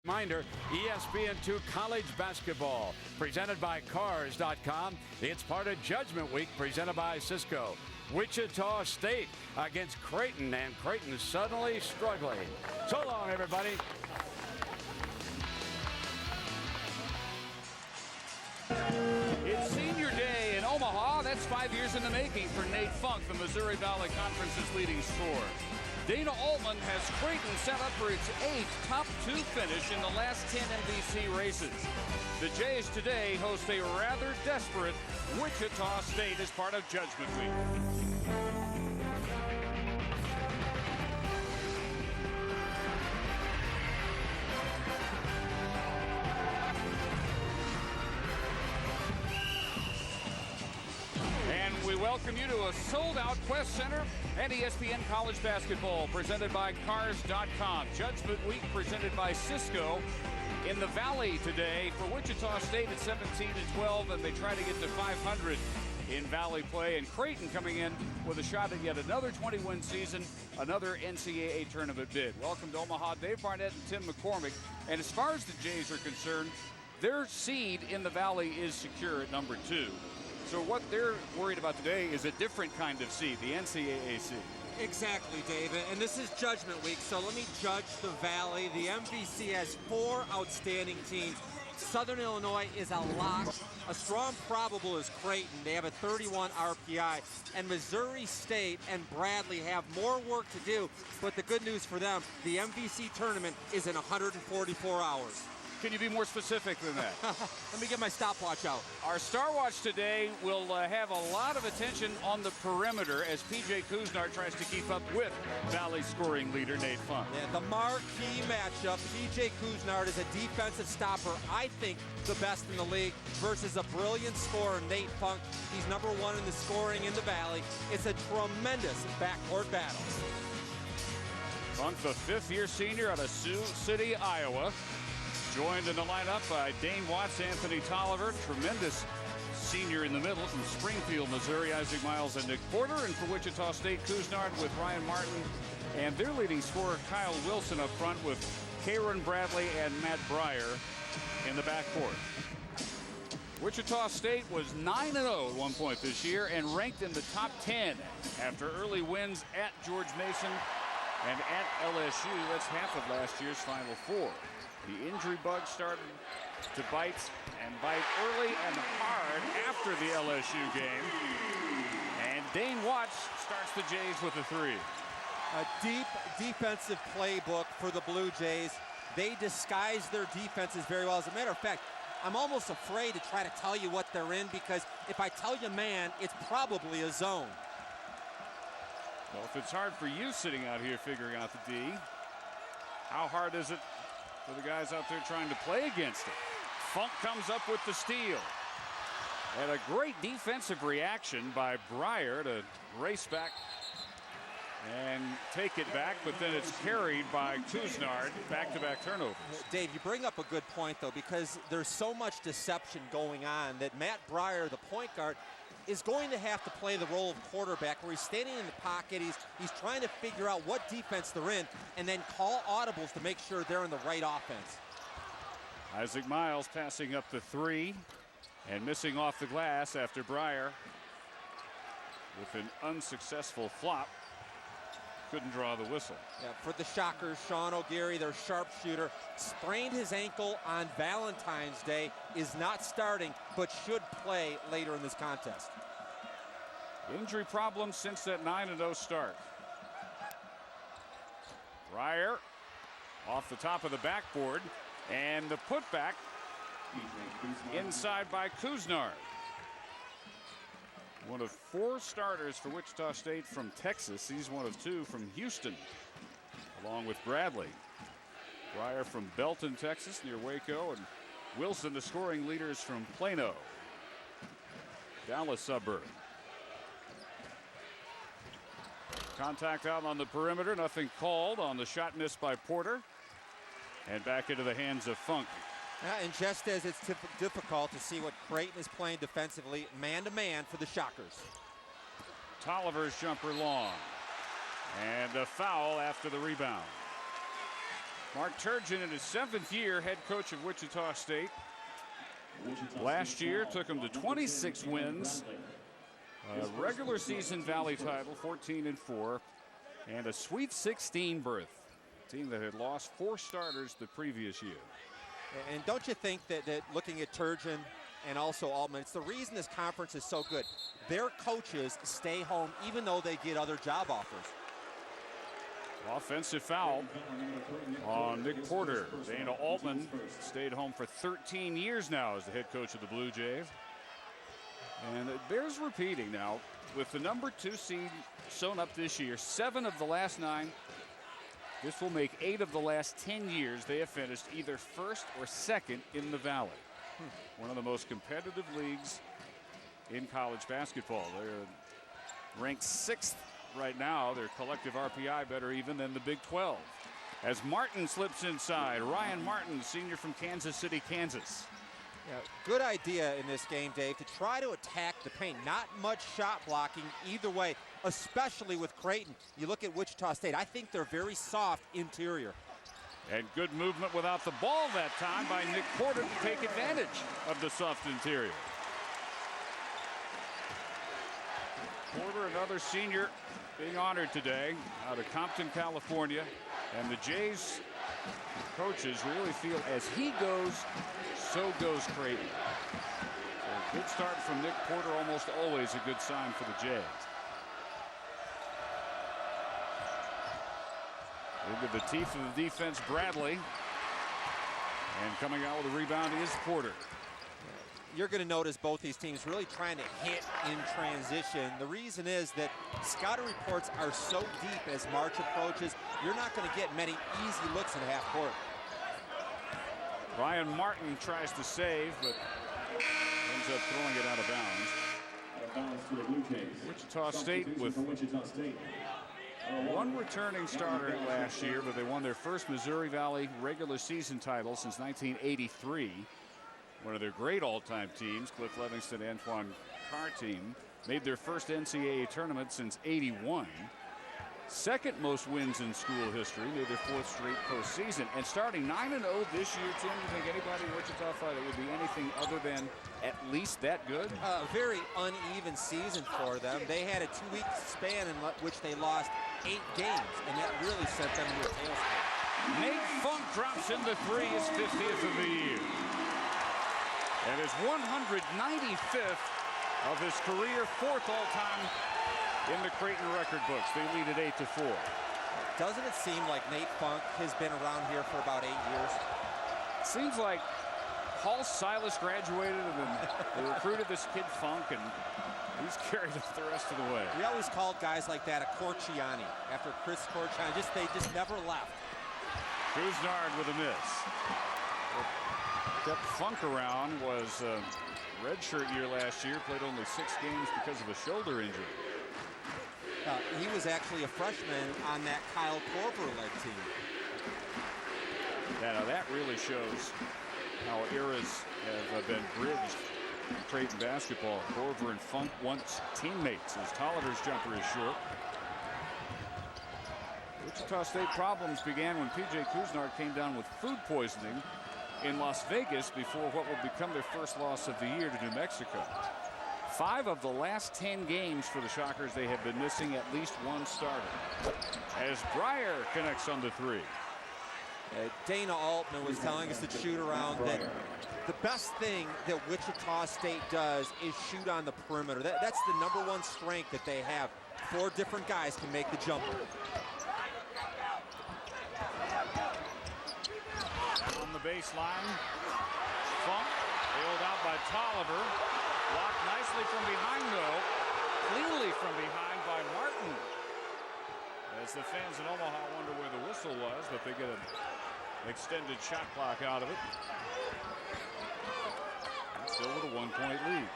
Reminder, ESPN2 College Basketball, presented by Cars.com. It's part of Judgment Week, presented by Cisco. Wichita State against Creighton, and Creighton is suddenly struggling. So long, everybody. It's senior day in Omaha. That's 5 years in the making for Nate Funk, the Missouri Valley Conference's leading scorer. Dana Altman has Creighton set up for its 8th top 2 finish in the last 10 MVC races. The Jays today host a rather desperate Wichita State as part of Judgment Week. And we welcome you to a sold-out Quest Center and ESPN College Basketball presented by Cars.com. Judgment Week presented by Cisco in the Valley today for Wichita State at 17-12, and they try to get to 500 in Valley play. And Creighton coming in with a shot at yet another 20-win season, another NCAA tournament bid. Welcome to Omaha, Dave Barnett and Tim McCormick. And as far as the Jays are concerned, their seed in the Valley is secure at number 2. So what they're worried about today is a different kind of seed, the NCAA seed. Exactly, David. And this is Judgment Week, so let me judge the Valley. The MVC has 4 outstanding teams. Southern Illinois is a lock. A strong probable is Creighton. They have a 31 RPI. And Missouri State and Bradley have more work to do. But the good news for them, the MVC tournament is in 144 hours. Can you be more specific than that? Let me get my stopwatch out. Our Star Watch today will have a lot of attention on the perimeter as P.J. Kuznar tries to keep up with Valley scoring leader Nate Funk. Yeah, the marquee matchup, P.J. Kuznar is a defensive stopper, I think the best in the league, versus a brilliant scorer, Nate Funk. He's number 1 in the scoring in the Valley. It's a tremendous backcourt battle. Funk, the 5th-year senior out of Sioux City, Iowa. Joined in the lineup by Dane Watts, Anthony Tolliver, tremendous senior in the middle from Springfield, Missouri, Isaac Miles and Nick Porter. And for Wichita State, Kuznar with Ryan Martin and their leading scorer, Kyle Wilson, up front with Karen Bradley and Matt Breyer in the backcourt. Wichita State was 9-0 at one point this year and ranked in the top 10 after early wins at George Mason and at LSU. That's half of last year's Final Four. The injury bug started to bite early and hard after the LSU game. And Dane Watts starts the Jays with a 3. A deep defensive playbook for the Blue Jays. They disguise their defenses very well. As a matter of fact, I'm almost afraid to try to tell you what they're in, because if I tell you man, it's probably a zone. Well, if it's hard for you sitting out here figuring out the D, how hard is it for the guys out there trying to play against it? Funk comes up with the steal. And a great defensive reaction by Breyer to race back and take it back, but then it's carried by Kuznar. Back-to-back turnovers. Dave, you bring up a good point, though, because there's so much deception going on that Matt Breyer, the point guard, is going to have to play the role of quarterback, where he's standing in the pocket, he's trying to figure out what defense they're in, and then call audibles to make sure they're in the right offense. Isaac Miles passing up the 3 and missing off the glass after Breyer with an unsuccessful flop. Couldn't draw the whistle. Yeah, for the Shockers, Sean O'Geary, their sharpshooter, sprained his ankle on Valentine's Day, is not starting, but should play later in this contest. Injury problems since that 9-0 start. Breyer off the top of the backboard, and the putback inside by Kuznar. One of 4 starters for Wichita State from Texas. He's one of 2 from Houston, along with Bradley. Breyer from Belton, Texas, near Waco, and Wilson, the scoring leaders from Plano, Dallas suburb. Contact out on the perimeter, nothing called on the shot missed by Porter. And back into the hands of Funk. And just as it's difficult to see what Creighton is playing defensively, man-to-man for the Shockers. Tolliver's jumper long. And a foul after the rebound. Mark Turgeon in his 7th year, head coach of Wichita State. Last year took him to 26 wins, a regular season Valley title, 14-4, and a Sweet 16 berth. A team that had lost 4 starters the previous year. And don't you think that looking at Turgeon and also Altman, it's the reason this conference is so good. Their coaches stay home even though they get other job offers. Offensive foul on Nick Porter. Dana Altman stayed home for 13 years now as the head coach of the Blue Jays. And it bears repeating now, with the number 2 seed sewn up this year, 7 of the last 9. This will make 8 of the last 10 years they have finished either first or second in the Valley. One of the most competitive leagues in college basketball. They're ranked 6th right now. Their collective RPI better even than the Big 12. As Martin slips inside, Ryan Martin, senior from Kansas City, Kansas. Yeah, good idea in this game, Dave, to try to attack the paint. Not much shot blocking either way, especially with Creighton. You look at Wichita State, I think they're very soft interior. And good movement without the ball that time by Nick Porter to take advantage of the soft interior. Porter, another senior, being honored today out of Compton, California. And the Jays coaches really feel as he goes, so goes Creighton. So a good start from Nick Porter, almost always a good sign for the Jays. Into the teeth of the defense, Bradley. And coming out with a rebound is Porter. You're going to notice both these teams really trying to hit in transition. The reason is that scouting reports are so deep as March approaches, you're not going to get many easy looks in half court. Ryan Martin tries to save, but ends up throwing it out of bounds. Wichita State with one returning starter last year, but they won their first Missouri Valley regular season title since 1983. One of their great all-time teams, Cliff Livingston, Antoine Carr team, made their first NCAA tournament since '81. Second most wins in school history, made their 4th straight postseason, and starting 9-0 this year. Tim, you think anybody in Wichita thought it would be anything other than at least that good? A very uneven season for them. They had a 2-week span in which they lost 8 games, and that really sent them into a tailspin. Nate Funk drops in the 3, his 50th of the year. And his 195th of his career, 4th all-time in the Creighton record books. They lead at 8-4. Doesn't it seem like Nate Funk has been around here for about 8 years? Seems like Paul Silas graduated and then they recruited this kid Funk, and he's carried us the rest of the way. We always called guys like that a Corciani after Chris Corciani. They just never left. Couisnard with a miss. Kept Funk around, was a redshirt year last year, played only 6 games because of a shoulder injury. He was actually a freshman on that Kyle Korver-led team. Yeah, now that really shows how eras have been bridged in Creighton basketball. Korver and Funk once teammates, as Tolliver's jumper is short. Wichita State problems began when P.J. Couisnard came down with food poisoning in Las Vegas before what will become their first loss of the year to New Mexico. 5 of the last 10 games for the Shockers, they have been missing at least one starter. As Breyer connects on the 3. Dana Altman was telling us at shoot around that the best thing that Wichita State does is shoot on the perimeter. That's the #1 strength that they have. 4 different guys can make the jumper. On the baseline, Funk bailed out by Tolliver. Blocked nicely from behind, though. Cleanly from behind by Martin. As the fans in Omaha wonder where the whistle was, but they get an extended shot clock out of it. And still with a 1-point lead.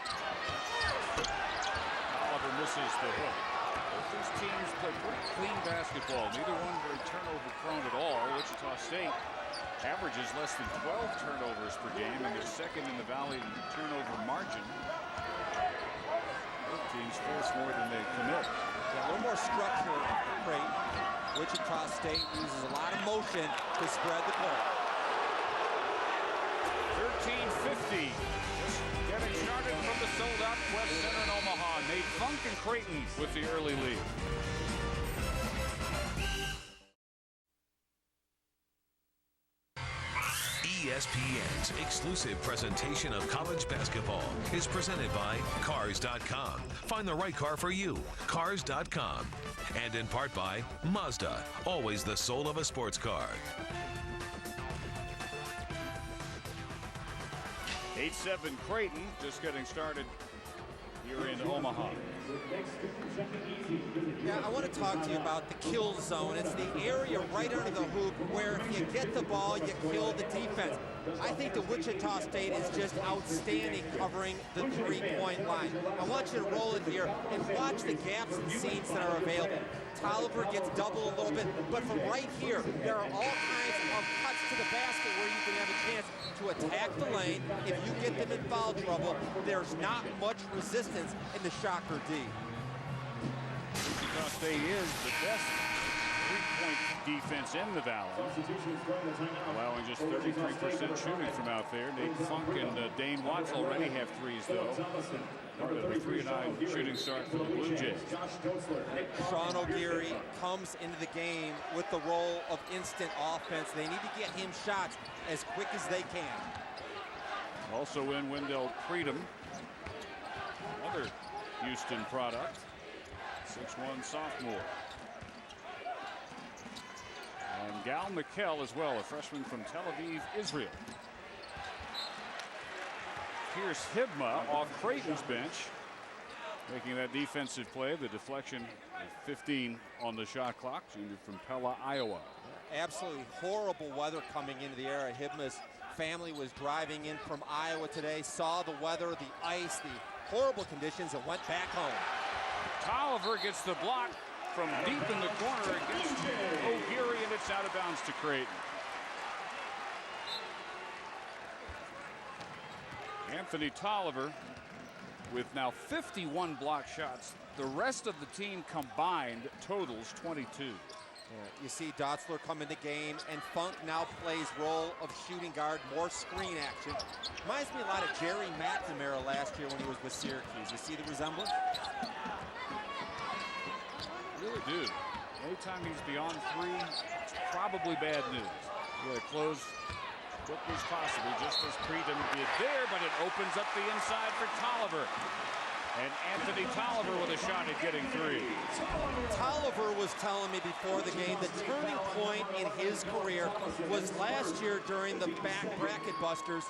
Tolliver misses the hook. Both these teams play pretty clean basketball. Neither one very turnover prone at all. Wichita State averages less than 12 turnovers per game, and they're second in the Valley in turnover margin. Both teams force more than they commit. Yeah, a little more structure for Creighton. Wichita State uses a lot of motion to spread the court. 13:50. Just getting started from the sold-out Quest Center in Omaha. Nate Funk and Creighton with the early lead. ESPN's exclusive presentation of college basketball is presented by Cars.com. Find the right car for you. Cars.com. And in part by Mazda, always the soul of a sports car. 8-7 Creighton just getting started here in Omaha. Yeah, I want to talk to you about the kill zone. It's the area right under the hoop where if you get the ball, you kill the defense. I think the Wichita State is just outstanding covering the three-point line. I want you to roll it here and watch the gaps and seams that are available. Tolliver gets double a little bit, but from right here, there are all kinds of cuts to the basket where you can have a chance to attack the lane. If you get them in foul trouble, there's not much resistance in the shocker D. Wichita State is the best three-point defense in the Valley, allowing just 33% shooting from out there. Nate Funk and Dane Watts already have threes, though. Part of the 3-9 shooting start for the Blue Jays. Sean O'Geary comes into the game with the role of instant offense. They need to get him shots as quick as they can. Also in Wendell Creighton, another Houston product, 6'1" sophomore. And Gal Mikkel as well, a freshman from Tel Aviv, Israel. Here's Hibma off Creighton's bench, making that defensive play. The deflection of 15 on the shot clock. Junior from Pella, Iowa. Absolutely horrible weather coming into the area. Hibma's family was driving in from Iowa today, saw the weather, the ice, the horrible conditions, and went back home. Tolliver gets the block from deep in the corner against O'Geary, and it's out of bounds to Creighton. Anthony Tolliver with now 51 block shots. The rest of the team combined totals 22. Yeah, you see Dotzler come in the game, and Funk now plays role of shooting guard, more screen action. Reminds me a lot of Jerry McNamara last year when he was with Syracuse. You see the resemblance? Really do. Anytime he's beyond three, it's probably bad news. You gotta close as quickly as possible, just as Creighton did there, but it opens up the inside for Tolliver. And Anthony Tolliver with a shot at getting three. Tolliver was telling me before the game the turning point in his career was last year during the back bracket busters.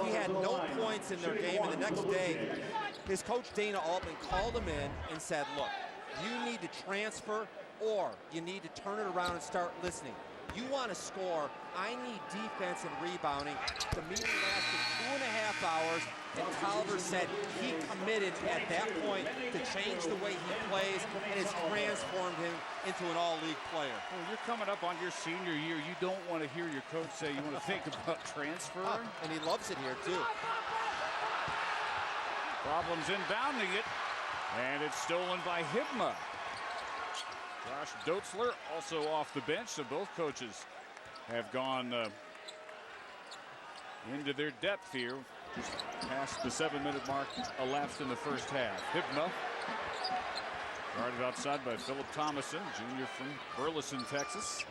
He had no points in their game, and the next day, his coach Dana Altman called him in and said, look, you need to transfer or you need to turn it around and start listening. You want to score, I need defense and rebounding. The meeting lasted 2.5 hours, and Tolliver said he committed at that point to change the way he plays, and it's transformed him into an all-league player. Well, you're coming up on your senior year. You don't want to hear your coach say you want to think about transfer. And he loves it here, too. Problems inbounding it, and it's stolen by Hibma. Josh Dotzler also off the bench, so both coaches have gone into their depth here. Just past the 7-minute mark elapsed in the first half. Hibma guarded outside by Philip Thomason, junior from Burleson, Texas.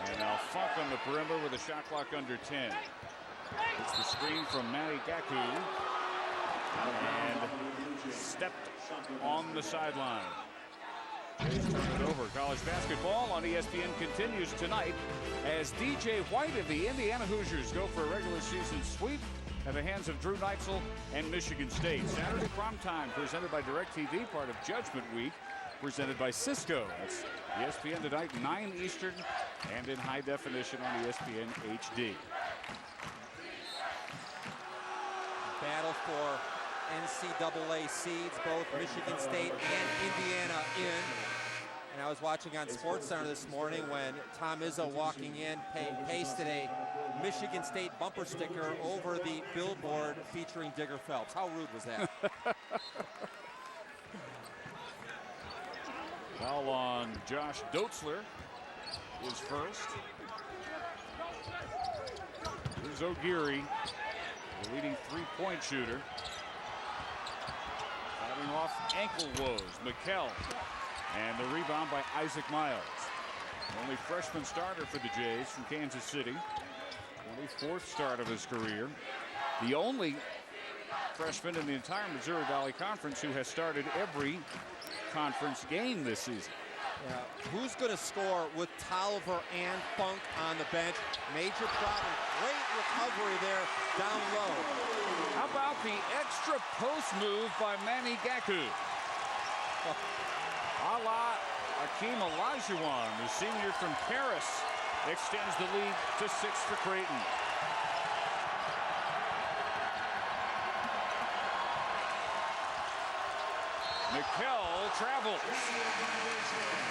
And now Funk on the perimeter with a shot clock under 10. It's the screen from Manny Gaku. And stepped on the sideline. Turn it over. College basketball on ESPN continues tonight as DJ White and the Indiana Hoosiers go for a regular season sweep at the hands of Drew Neitzel and Michigan State. Saturday primetime presented by DirecTV, part of Judgment Week, presented by Cisco. That's ESPN tonight, 9 Eastern, and in high definition on ESPN HD. Battle for NCAA seeds, both Michigan State and Indiana in. And I was watching on SportsCenter this morning when Tom Izzo walking in pasted a Michigan State bumper sticker over the billboard featuring Digger Phelps. How rude was that? Foul on Josh Doetzler is first. Here's O'Geary, the leading three-point shooter. Fighting off ankle woes, McKell. And the rebound by Isaac Miles. Only freshman starter for the Jays from Kansas City. 24th start of his career. The only freshman in the entire Missouri Valley Conference who has started every conference game this season. Yeah. Who's going to score with Tolliver and Funk on the bench? Major problem. Great recovery there down low. How about the extra post move by Manny Gaku? A la Akeem Olajuwon, the senior from Paris, extends the lead to 6 for Creighton. McKell travels.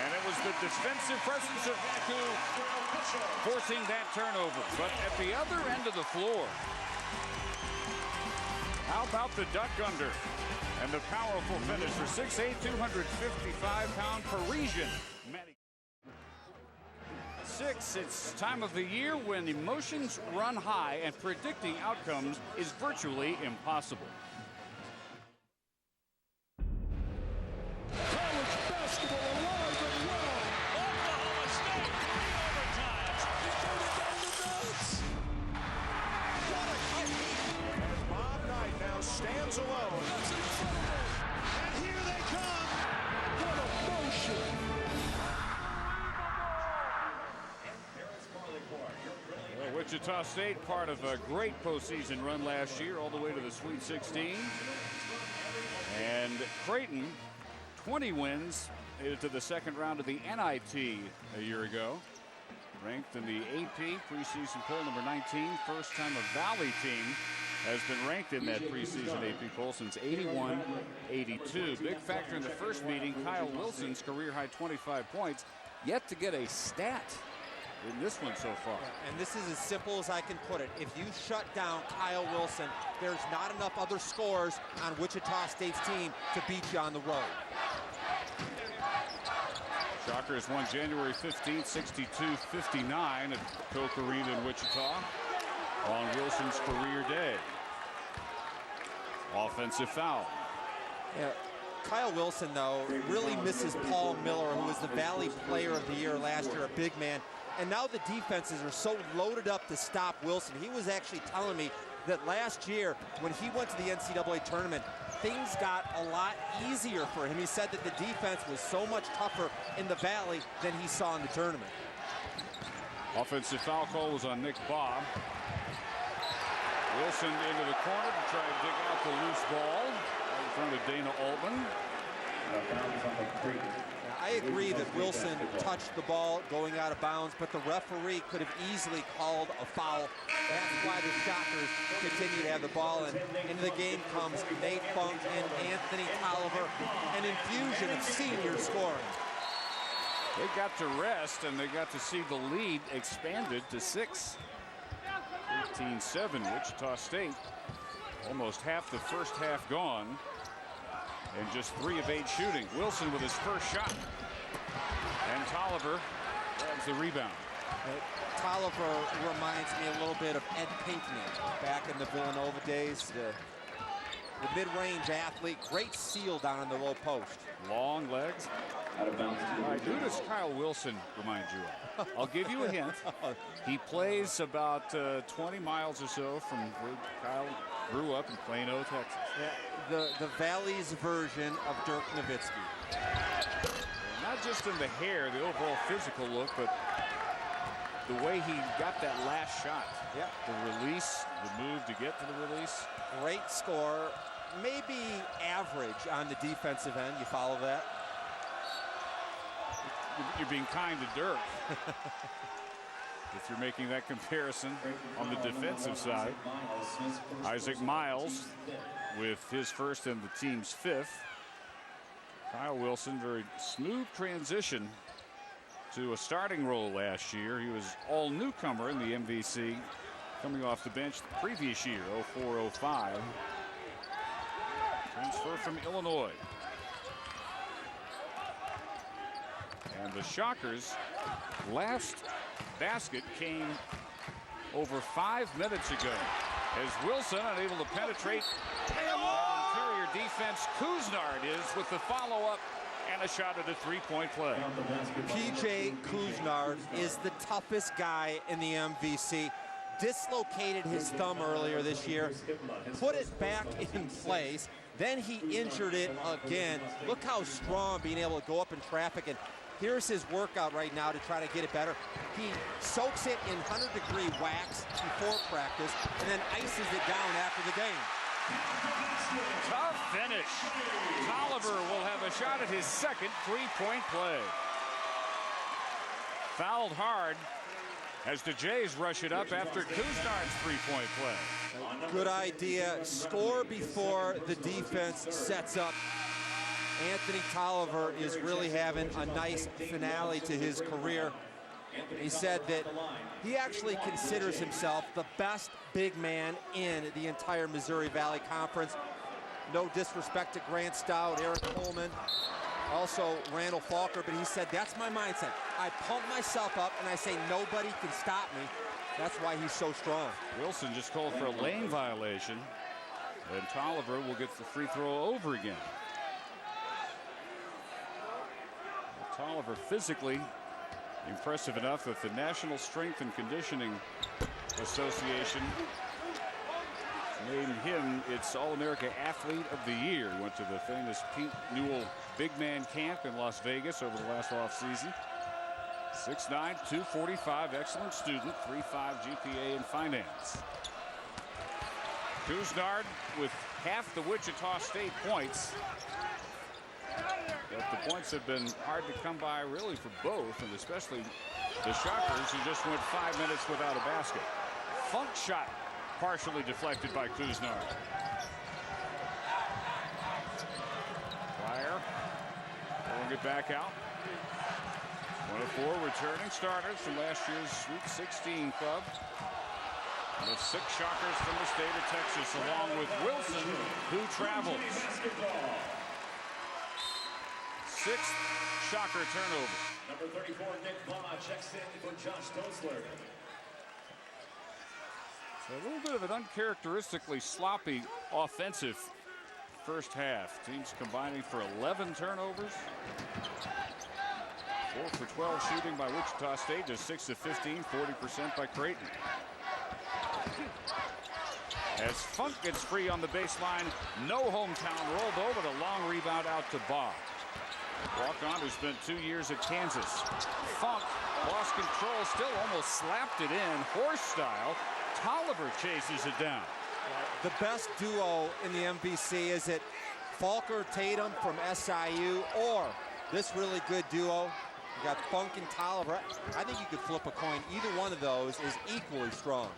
And it was the defensive presence of Gaku forcing that turnover. But at the other end of the floor, how about the duck under and the powerful finish for 6'8", 255-pound Parisian Manny. 6, it's time of the year when emotions run high and predicting outcomes is virtually impossible. College basketball alive and well. Oklahoma State overtimes. What a kick. Bob Knight now stands alone. That's incredible. And here they come. What a motion. Well, Wichita State, part of a great postseason run last year, all the way to the Sweet 16. And Creighton, 20 wins, made it to the second round of the NIT a year ago. Ranked in the AP preseason poll number 19. First time a Valley team has been ranked in that preseason AP poll since 81-82. Big factor in the first meeting, Kyle Wilson's career-high 25 points. Yet to get a stat in this one so far. And this is as simple as I can put it. If you shut down Kyle Wilson, there's not enough other scorers on Wichita State's team to beat you on the road. Shockers won January 15th, 62-59 at Coke Arena in Wichita on Wilson's career day. Offensive foul. Yeah. Kyle Wilson, though, really misses Paul Miller, who was the Valley Player of the Year last year, a big man. And now the defenses are so loaded up to stop Wilson. He was actually telling me that last year, when he went to the NCAA tournament, things got a lot easier for him. He said that the defense was so much tougher in the Valley than he saw in the tournament. Offensive foul call was on Nick Baugh. Wilson into the corner to try and dig out the loose ball in front of Dana Altman. I agree that Wilson touched the ball going out of bounds, but the referee could have easily called a foul. That's why the Shockers continue to have the ball, and into the game comes Nate Funk and Anthony Tolliver, an infusion of senior scoring. They got to rest, and they got to see the lead expanded to 6. 13-7, Wichita State. Almost half the first half gone. And just 3 of 8 shooting. Wilson with his first shot. And Tolliver grabs the rebound. Tolliver reminds me a little bit of Ed Pinkney back in the Villanova days. The mid-range athlete, great seal down in the low post. Long legs. All right, who does Kyle Wilson remind you of? I'll give you a hint. He plays about 20 miles or so from where Kyle grew up in Plano, Texas. Yeah, the Valley's version of Dirk Nowitzki. Not just in the hair, the overall physical look, but the way he got that last shot. Yeah. The release, the move to get to the release. Great score. Maybe average on the defensive end. You follow that? You're being kind to Dirk. If you're making that comparison on the defensive side. Isaac Miles with his first and the team's 5th. Kyle Wilson, very smooth transition to a starting role last year. He was all newcomer in the MVC, coming off the bench the previous year, 04-05. Transfer from Illinois. And the Shockers' last basket came over 5 minutes ago as Wilson unable to penetrate. Interior defense. Kuznard is with the follow-up and a shot at a three-point play. PJ Kuznard is the toughest guy in the MVC. Dislocated his thumb earlier this year, put it back in place, then he injured it again. Look how strong being able to go up in traffic, and here's his workout right now to try to get it better. He soaks it in 100-degree wax before practice and then ices it down after the game. Tough finish. Tolliver will have a shot at his second three-point play. Fouled hard as the Jays rush it up after Kuznard's three-point play. Good idea. Score before the defense sets up. Anthony Tolliver is really having a nice finale to his career. He said that he actually considers himself the best big man in the entire Missouri Valley Conference. No disrespect to Grant Stout, Eric Coleman, also Randall Falker, but he said, that's my mindset. I pump myself up and I say nobody can stop me. That's why he's so strong. Wilson just called for a lane violation, and Tolliver will get the free throw over again. Tolliver physically impressive enough that the National Strength and Conditioning Association named him its All-America Athlete of the Year. He went to the famous Pete Newell Big Man Camp in Las Vegas over the last offseason. 6'9", 245, excellent student, 3.5 GPA in finance. Kuznard with half the Wichita State points. But the points have been hard to come by really for both, and especially the Shockers, who just went 5 minutes without a basket. Funk shot partially deflected by Kuznard. Pryor pulling it back out. One of four returning starters from last year's Sweet 16 club. And the 6 Shockers from the state of Texas, along with Wilson, who travels. 6th Shocker turnover. Number 34, Nick Vaughn checks in for Josh Tosler. So a little bit of an uncharacteristically sloppy offensive first half. Teams combining for 11 turnovers. 4 for 12 shooting by Wichita State to 6 of 15, 40% by Creighton. As Funk gets free on the baseline, no hometown roll though, but a long rebound out to Bob. Walk-on who spent 2 years at Kansas. Funk lost control, still almost slapped it in, horse style. Tolliver chases it down. The best duo in the MVC is it Falker Tatum from SIU or this really good duo. You got Funk and Tolliver. I think you could flip a coin. Either one of those is equally strong.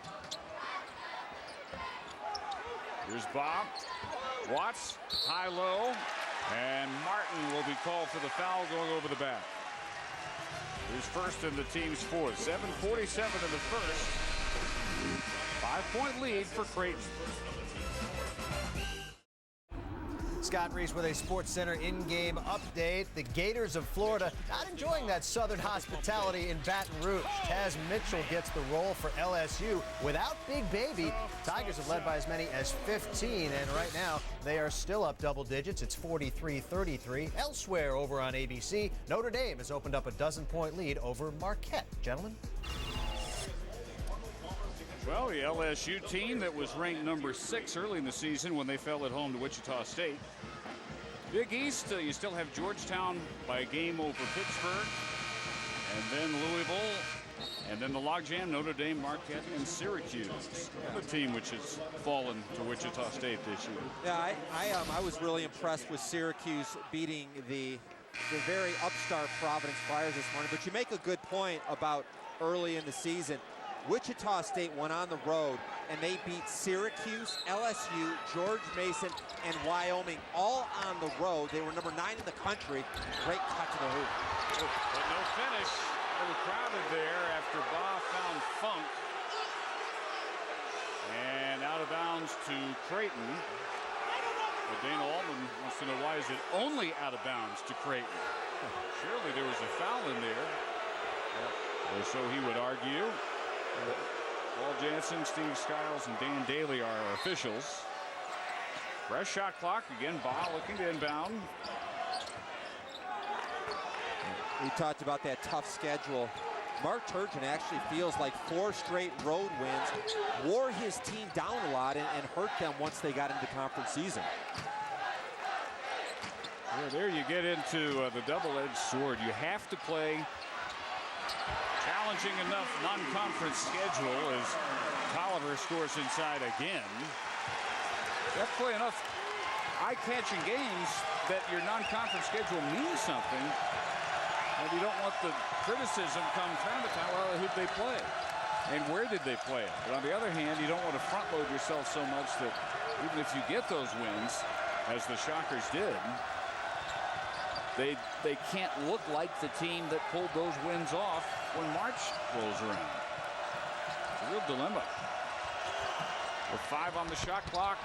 Here's Bob. Watts, high-low, and Martin will be called for the foul going over the back. His first and the team's fourth. 7:47 in the first. 5-point lead for Creighton. Scott Reese with a Sports Center in-game update. The Gators of Florida not enjoying that Southern hospitality in Baton Rouge. Taz Mitchell gets the role for LSU. Without Big Baby, Tigers have led by as many as 15, and right now they are still up double digits. It's 43-33. Elsewhere over on ABC, Notre Dame has opened up a 12-point lead over Marquette. Gentlemen? Well, the LSU team that was ranked number 6 early in the season when they fell at home to Wichita State. Big East, you still have Georgetown by a game over Pittsburgh, and then Louisville, and then the logjam, Notre Dame, Marquette, and Syracuse. Another team which has fallen to Wichita State this year. Yeah, I was really impressed with Syracuse beating the very upstart Providence Friars this morning. But you make a good point about early in the season. Wichita State went on the road and they beat Syracuse, LSU, George Mason, and Wyoming all on the road. They were number 9 in the country. Great cut to the hoop. But no finish. A little crowded there after Baugh found Funk. And out of bounds to Creighton. Well, Dana Altman wants to know, why is it only out of bounds to Creighton? Surely there was a foul in there. Or so he would argue. Paul Jansen, Steve Skiles, and Dan Daly are our officials. Fresh shot clock. Again, Baugh looking to inbound. We talked about that tough schedule. Mark Turgeon actually feels like 4 straight road wins wore his team down a lot and hurt them once they got into conference season. Well, there you get into the double-edged sword. You have to play challenging enough non-conference schedule as Tolliver scores inside again. You have to play enough eye-catching games that your non-conference schedule means something. And you don't want the criticism come tournament time. Well, who'd they play? And where did they play it? But on the other hand, you don't want to front load yourself so much that even if you get those wins, as the Shockers did, they can't look like the team that pulled those wins off when March rolls around. It's a real dilemma. With 5 on the shot clock.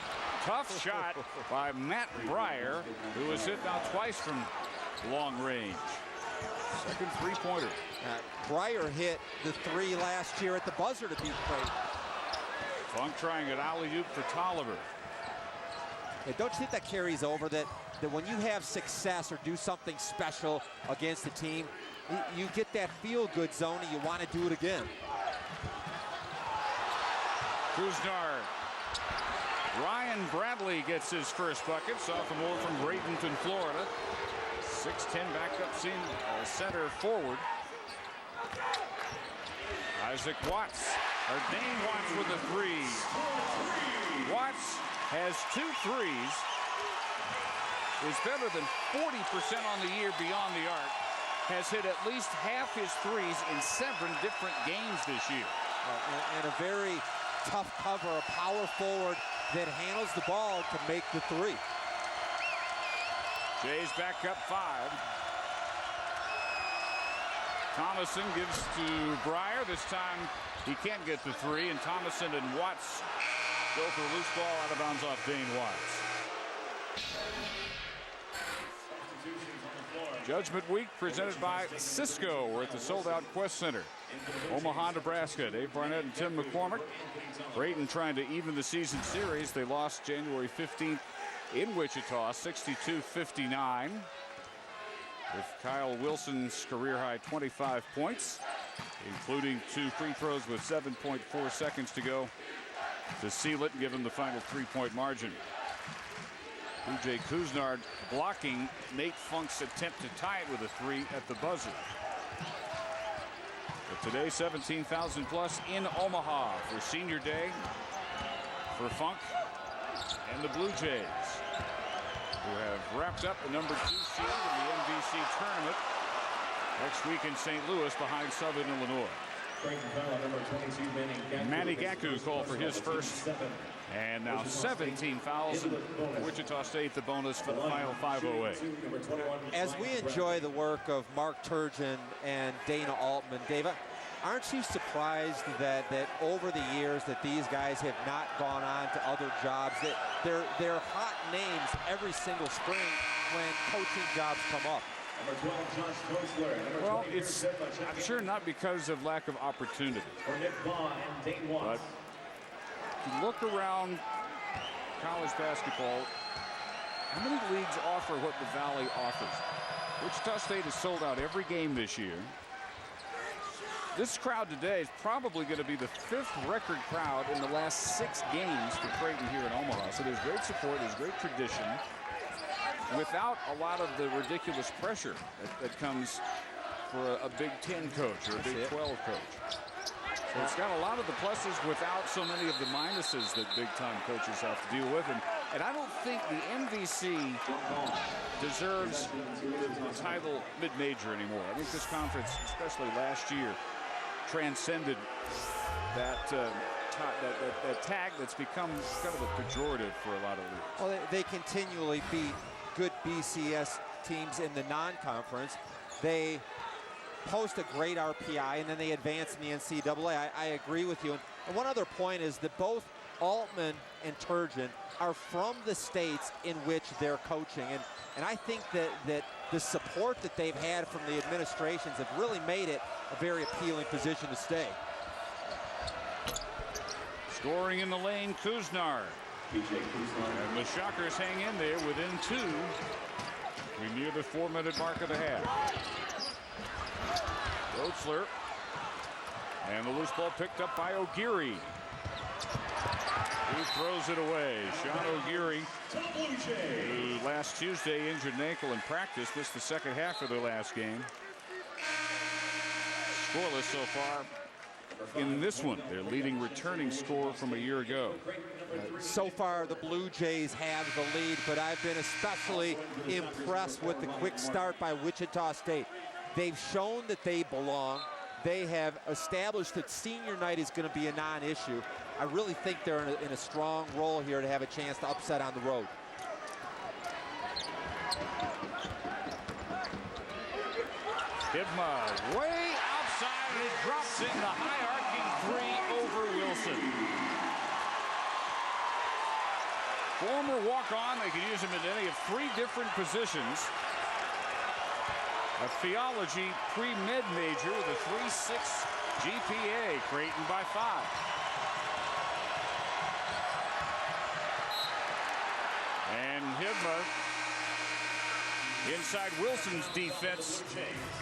Tough shot by Matt Breyer, who was hit now twice from long range. Second three-pointer. Breyer hit the 3 last year at the buzzer to beat Creighton. Funk trying an alley-oop for Tolliver. Yeah, don't you think that carries over, that when you have success or do something special against the team, you get that feel-good zone and you want to do it again. Kuznard. Ryan Bradley gets his first bucket, sophomore from Bradenton, Florida. 6'10" backup center forward. Isaac Watts, or Dane Watts with a 3. Watts has 2 threes. Is better than 40% on the year beyond the arc. Has hit at least half his threes in 7 different games this year. And a very tough cover, a power forward that handles the ball to make the 3. Jays back up 5. Thomason gives to Breyer. This time he can't get the 3, and Thomason and Watts go for a loose ball out of bounds off Dane Watts. Judgment Week presented by Cisco. We're at the sold-out Quest Center. Omaha, Nebraska. Dave Barnett and Tim McCormick. Creighton trying to even the season series. They lost January 15th in Wichita, 62-59. With Kyle Wilson's career-high 25 points, including 2 free throws with 7.4 seconds to go to seal it and give him the final 3-point margin. B.J. Kuznard blocking Nate Funk's attempt to tie it with a 3 at the buzzer. But today, 17,000 plus in Omaha for Senior Day for Funk and the Blue Jays, who have wrapped up the number 2 seed in the MVC tournament next week in St. Louis behind Southern Illinois. Manny Gaku called for his first, and now 17 fouls. Wichita State the bonus for the final 5:08. As we enjoy the work of Mark Turgeon and Dana Altman, Dave, aren't you surprised that over the years that these guys have not gone on to other jobs, that they're hot names every single spring when coaching jobs come up? Well, it's, I'm sure, not because of lack of opportunity. But if you look around college basketball, how many leagues offer what the Valley offers? Wichita State has sold out every game this year. This crowd today is probably going to be the 5th record crowd in the last 6 games for Creighton here in Omaha. So there's great support, there's great tradition, without a lot of the ridiculous pressure that comes for a Big Ten coach or a Big 12 coach. So it's got a lot of the pluses without so many of the minuses that big-time coaches have to deal with. And I don't think the MVC deserves the title mid-major anymore. I think this conference, especially last year, transcended that tag that's become kind of a pejorative for a lot of leagues. Well, they continually beat good BCS teams in the non-conference. They post a great RPI, and then they advance in the NCAA. I agree with you. And one other point is that both Altman and Turgeon are from the states in which they're coaching. And I think that the support that they've had from the administrations have really made it a very appealing position to stay. Scoring in the lane, Kuznard. And the Shockers hang in there within 2. We near the 4-minute mark of the half. Rotzler. And the loose ball picked up by O'Geary. He throws it away. Sean O'Geary, who last Tuesday injured an ankle in practice, missed the second half of their last game. Scoreless so far in this one. Their leading returning scorer from a year ago. So far, the Blue Jays have the lead, but I've been especially impressed with the quick start by Wichita State. They've shown that they belong. They have established that senior night is going to be a non-issue. I really think they're in a strong role here to have a chance to upset on the road. Hibma way outside, and it drops in the high arcing 3 over Wilson. Former walk-on, they could use him in any of 3 different positions. A theology pre-med major with a 3.6 GPA, Creighton by 5. And Hibma inside Wilson's defense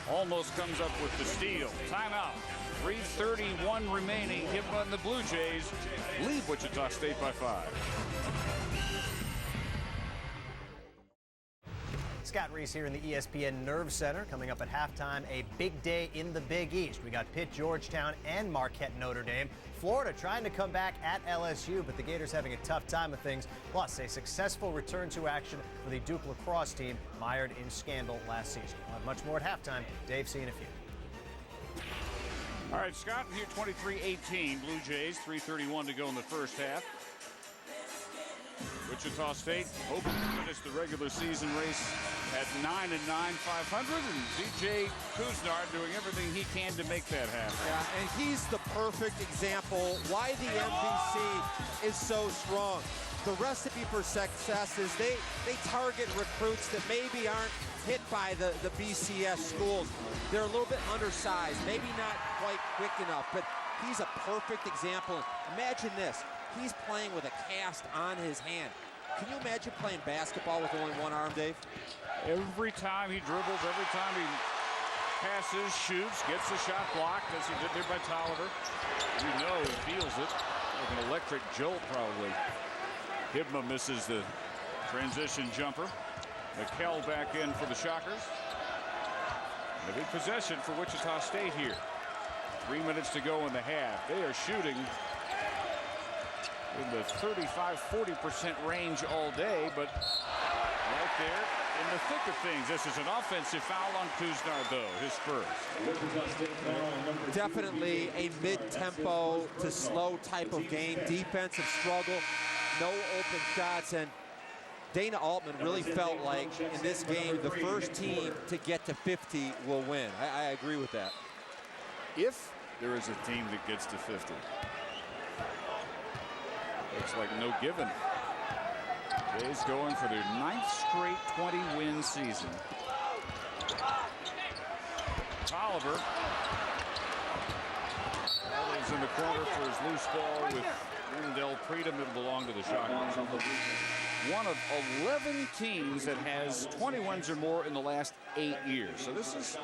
almost comes up with the steal. Timeout. 3:31 remaining. Hibma and the Blue Jays lead Wichita State by 5. Scott Reese here in the ESPN Nerve Center. Coming up at halftime, a big day in the Big East. We got Pitt, Georgetown, and Marquette, Notre Dame. Florida trying to come back at LSU, but the Gators having a tough time of things. Plus, a successful return to action for the Duke lacrosse team, mired in scandal last season. We'll have much more at halftime. Dave, see you in a few. All right, Scott, here 23-18. Blue Jays, 3:31 to go in the first half. Wichita State hoping to finish the regular season race at 9-9, 500, and DJ Kuznard doing everything he can to make that happen. Yeah, and he's the perfect example why the MVC is so strong. The recipe for success is they target recruits that maybe aren't hit by the BCS schools. They're a little bit undersized, maybe not quite quick enough, but he's a perfect example. Imagine this. He's playing with a cast on his hand. Can you imagine playing basketball with only one arm, Dave? Every time he dribbles, every time he passes, shoots, gets the shot blocked, as he did there by Tolliver. You know he feels it. Like an electric jolt, probably. Hibma misses the transition jumper. McKell back in for the Shockers. A big possession for Wichita State here. 3 minutes to go in the half. They are shooting in the 35-40% range all day, but right there in the thick of things. This is an offensive foul on Kuznard, though, his first. Definitely a mid-tempo to slow type of game. Defensive struggle, no open shots, and Dana Altman really felt like in this game the first team to get to 50 will win. I agree with that. If there is a team that gets to 50. Looks like no given. Jays going for their 9th straight 20-win season. Tolliver is in the corner for his loose ball with Wendell Predum. It'll belong to the Shockers. One of 11 teams that has 20 wins or more in the last 8 years. So this is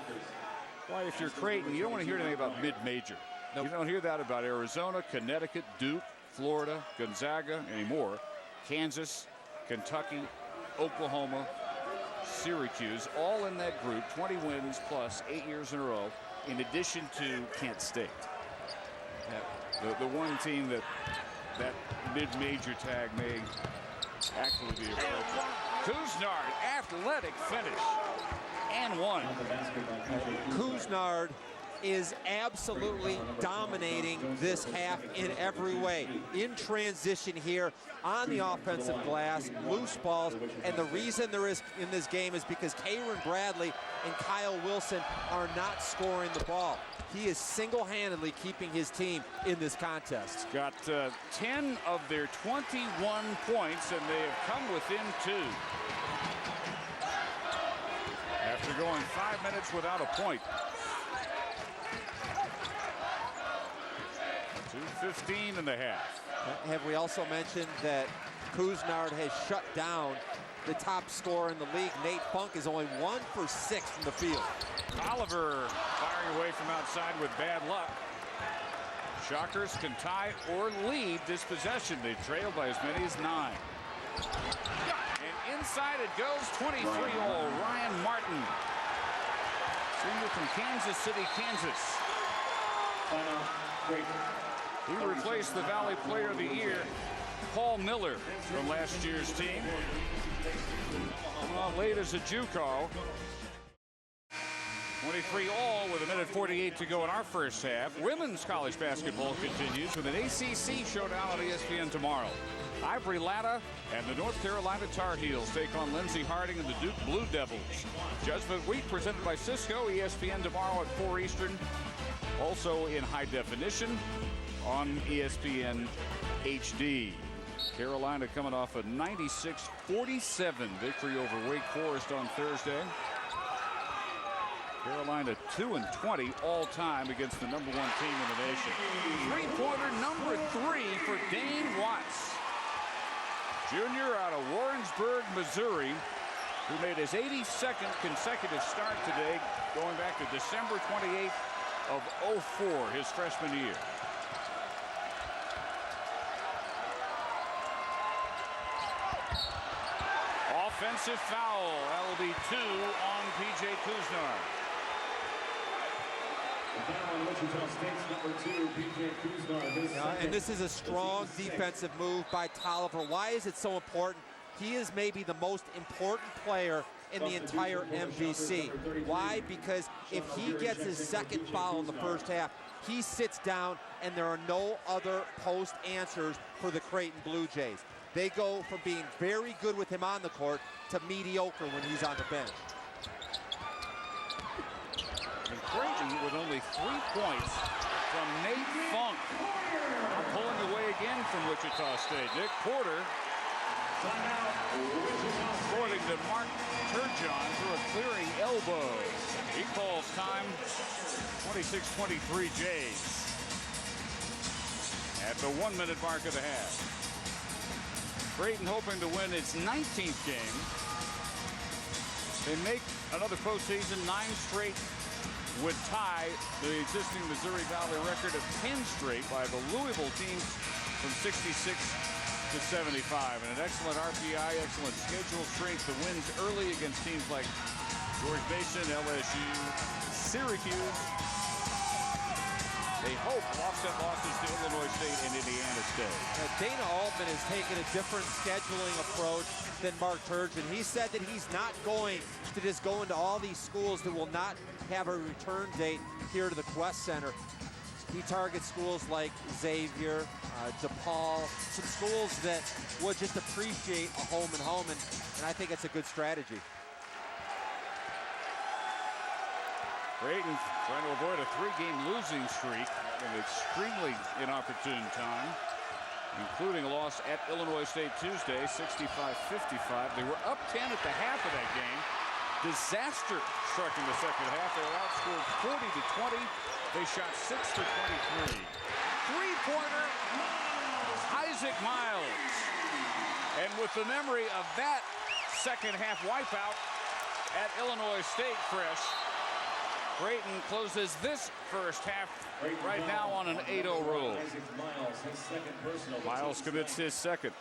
why, if you're Creighton, you don't want to hear anything about mid-major. Nope. You don't hear that about Arizona, Connecticut, Duke, Florida, Gonzaga anymore. Kansas, Kentucky, Oklahoma, Syracuse, all in that group. 20 wins plus 8 years in a row, in addition to Kent State. The one team that mid-major tag may actually be appropriate. Kuznard, athletic finish, and one. Kuznard is absolutely dominating this half in every way. In transition here, on the offensive glass, loose balls, and the reason there is in this game is because Karen Bradley and Kyle Wilson are not scoring the ball. He is single-handedly keeping his team in this contest. Got 10 of their 21 points, and they have come within 2. After going 5 minutes without a point. 2:15 in the half. Have we also mentioned that Couisnard has shut down the top scorer in the league? Nate Funk is only 1 for 6 from the field. Tolliver firing away from outside with bad luck. Shockers can tie or lead this possession. They trail by as many as 9. And inside it goes, 23-all Ryan Martin, senior from Kansas City, Kansas. He replaced the Valley Player of the Year, Paul Miller, from last year's team. Late as a JUCO. 23-all with 1:48 to go in our first half. Women's college basketball continues with an ACC showdown on ESPN tomorrow. Ivory Latta and the North Carolina Tar Heels take on Lindsey Harding and the Duke Blue Devils. Judgment Week presented by Cisco, ESPN tomorrow at 4 Eastern. Also in high definition on ESPN HD. Carolina coming off a 96-47 victory over Wake Forest on Thursday. Carolina 2-20 all time against the #1 team in the nation. Three-pointer number 3 for Dane Watts, junior out of Warrensburg, Missouri, who made his 82nd consecutive start today, going back to December 28th of 04, his freshman year. Offensive foul. That will be 2 on P.J. Couisnard. On Wichita State's number 2, P.J. Couisnard. And this is a strong defensive move by Tolliver. Why is it so important? He is maybe the most important player in the entire MVC. Why? Because if he gets his second foul in the first half, he sits down and there are no other post answers for the Creighton Blue Jays. They go from being very good with him on the court to mediocre when he's on the bench. And Creighton with only 3 points from Nate Funk. Now pulling away again from Wichita State. Nick Porter, according to Mark Turgeon, through a clearing elbow. He calls time 26-23 Jays at the 1-minute mark of the half. Creighton hoping to win its 19th game. They make another postseason. 9 straight would tie the existing Missouri Valley record of 10 straight by the Louisville team from 66 to 75. And an excellent RPI, excellent schedule strength. The wins early against teams like George Mason, LSU, Syracuse. They hope offset losses to Illinois State and Indiana State. Dana Altman has taken a different scheduling approach than Mark Turgeon. He said that he's not going to just go into all these schools that will not have a return date here to the Quest Center. He targets schools like Xavier, DePaul, some schools that would just appreciate a home and home, and I think it's a good strategy. Creighton trying to avoid a 3-game losing streak at an extremely inopportune time, including a loss at Illinois State Tuesday, 65-55. They were up 10 at the half of that game. Disaster struck in the second half. They were outscored 40-20. They shot 6 for 23. Three-pointer, Isaac Miles. And with the memory of that second half wipeout at Illinois State fresh, Creighton closes this first half right now on an 8-0 roll. Miles commits his second.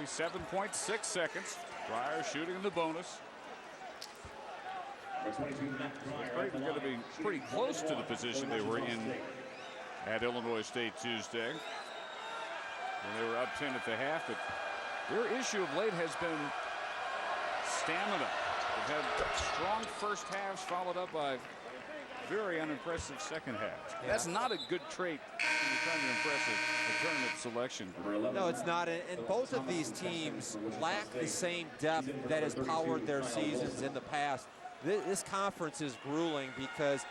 27.6 seconds. Pryor shooting in the bonus. Creighton going to be pretty close to the position they were in at Illinois State Tuesday, when they were up 10 at the half. But their issue of late has been stamina. had strong first halves followed up by very unimpressive second halves. Yeah. That's not a good trait when you're trying to impress a tournament selection. No, it's not. And both of these teams lack the same depth that has powered their seasons in the past. This conference is grueling because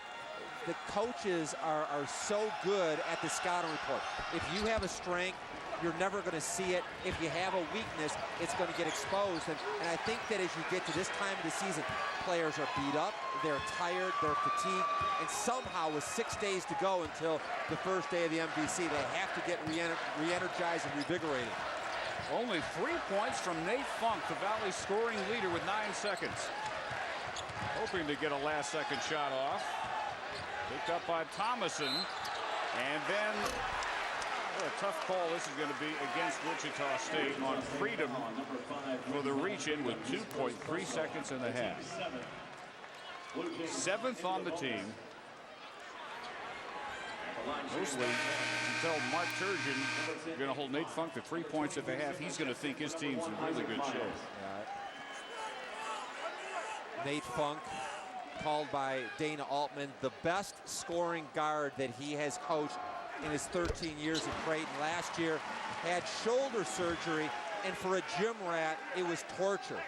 the coaches are so good at the scouting report. If you have a strength, you're never going to see it. If you have a weakness, it's going to get exposed. And I think that as you get to this time of the season, players are beat up, they're tired, they're fatigued, and somehow with 6 days to go until the first day of the MVC, they have to get re-energized and revigorated. Only 3 points from Nate Funk, the Valley scoring leader with 9 seconds. Hoping to get a last-second shot off. Picked up by Thomason. And then, what a tough call this is going to be against Wichita State on freedom for the reach-in with 2.3 seconds in the half. 7th on the team. Mostly until Mark Turgeon going to hold Nate Funk to 3 points at the half. He's going to think his team's in really good shape. Nate Funk, called by Dana Altman the best scoring guard that he has coached in his 13 years at Creighton. Last year had shoulder surgery, and for a gym rat, it was torture.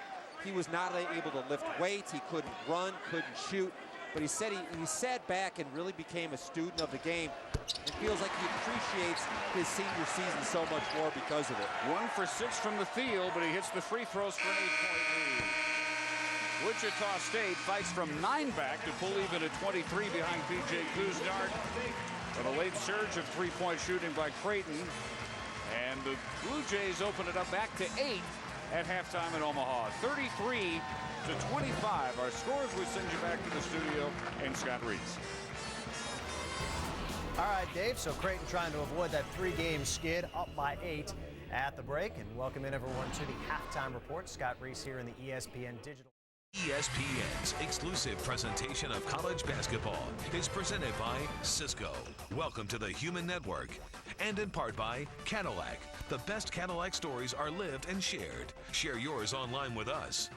He was not able to lift weights, he couldn't run, couldn't shoot, but he said he sat back and really became a student of the game and feels like he appreciates his senior season so much more because of it. 1 for 6 from the field, but he hits the free throws for an 8-point lead. Wichita State fights from 9 back to pull even at 23 behind P.J. Kuznard. But a late surge of three-point shooting by Creighton. And the Blue Jays open it up back to 8 at halftime in Omaha. 33-25. Our scores. We send you back to the studio and Scott Reese. All right, Dave. So Creighton trying to avoid that 3-game skid, up by 8 at the break. And welcome in everyone to the halftime report. Scott Reese here in the ESPN Digital. ESPN's exclusive presentation of college basketball is presented by Cisco. Welcome to the Human Network. And in part by Cadillac. The best Cadillac stories are lived and shared. Share yours online with us.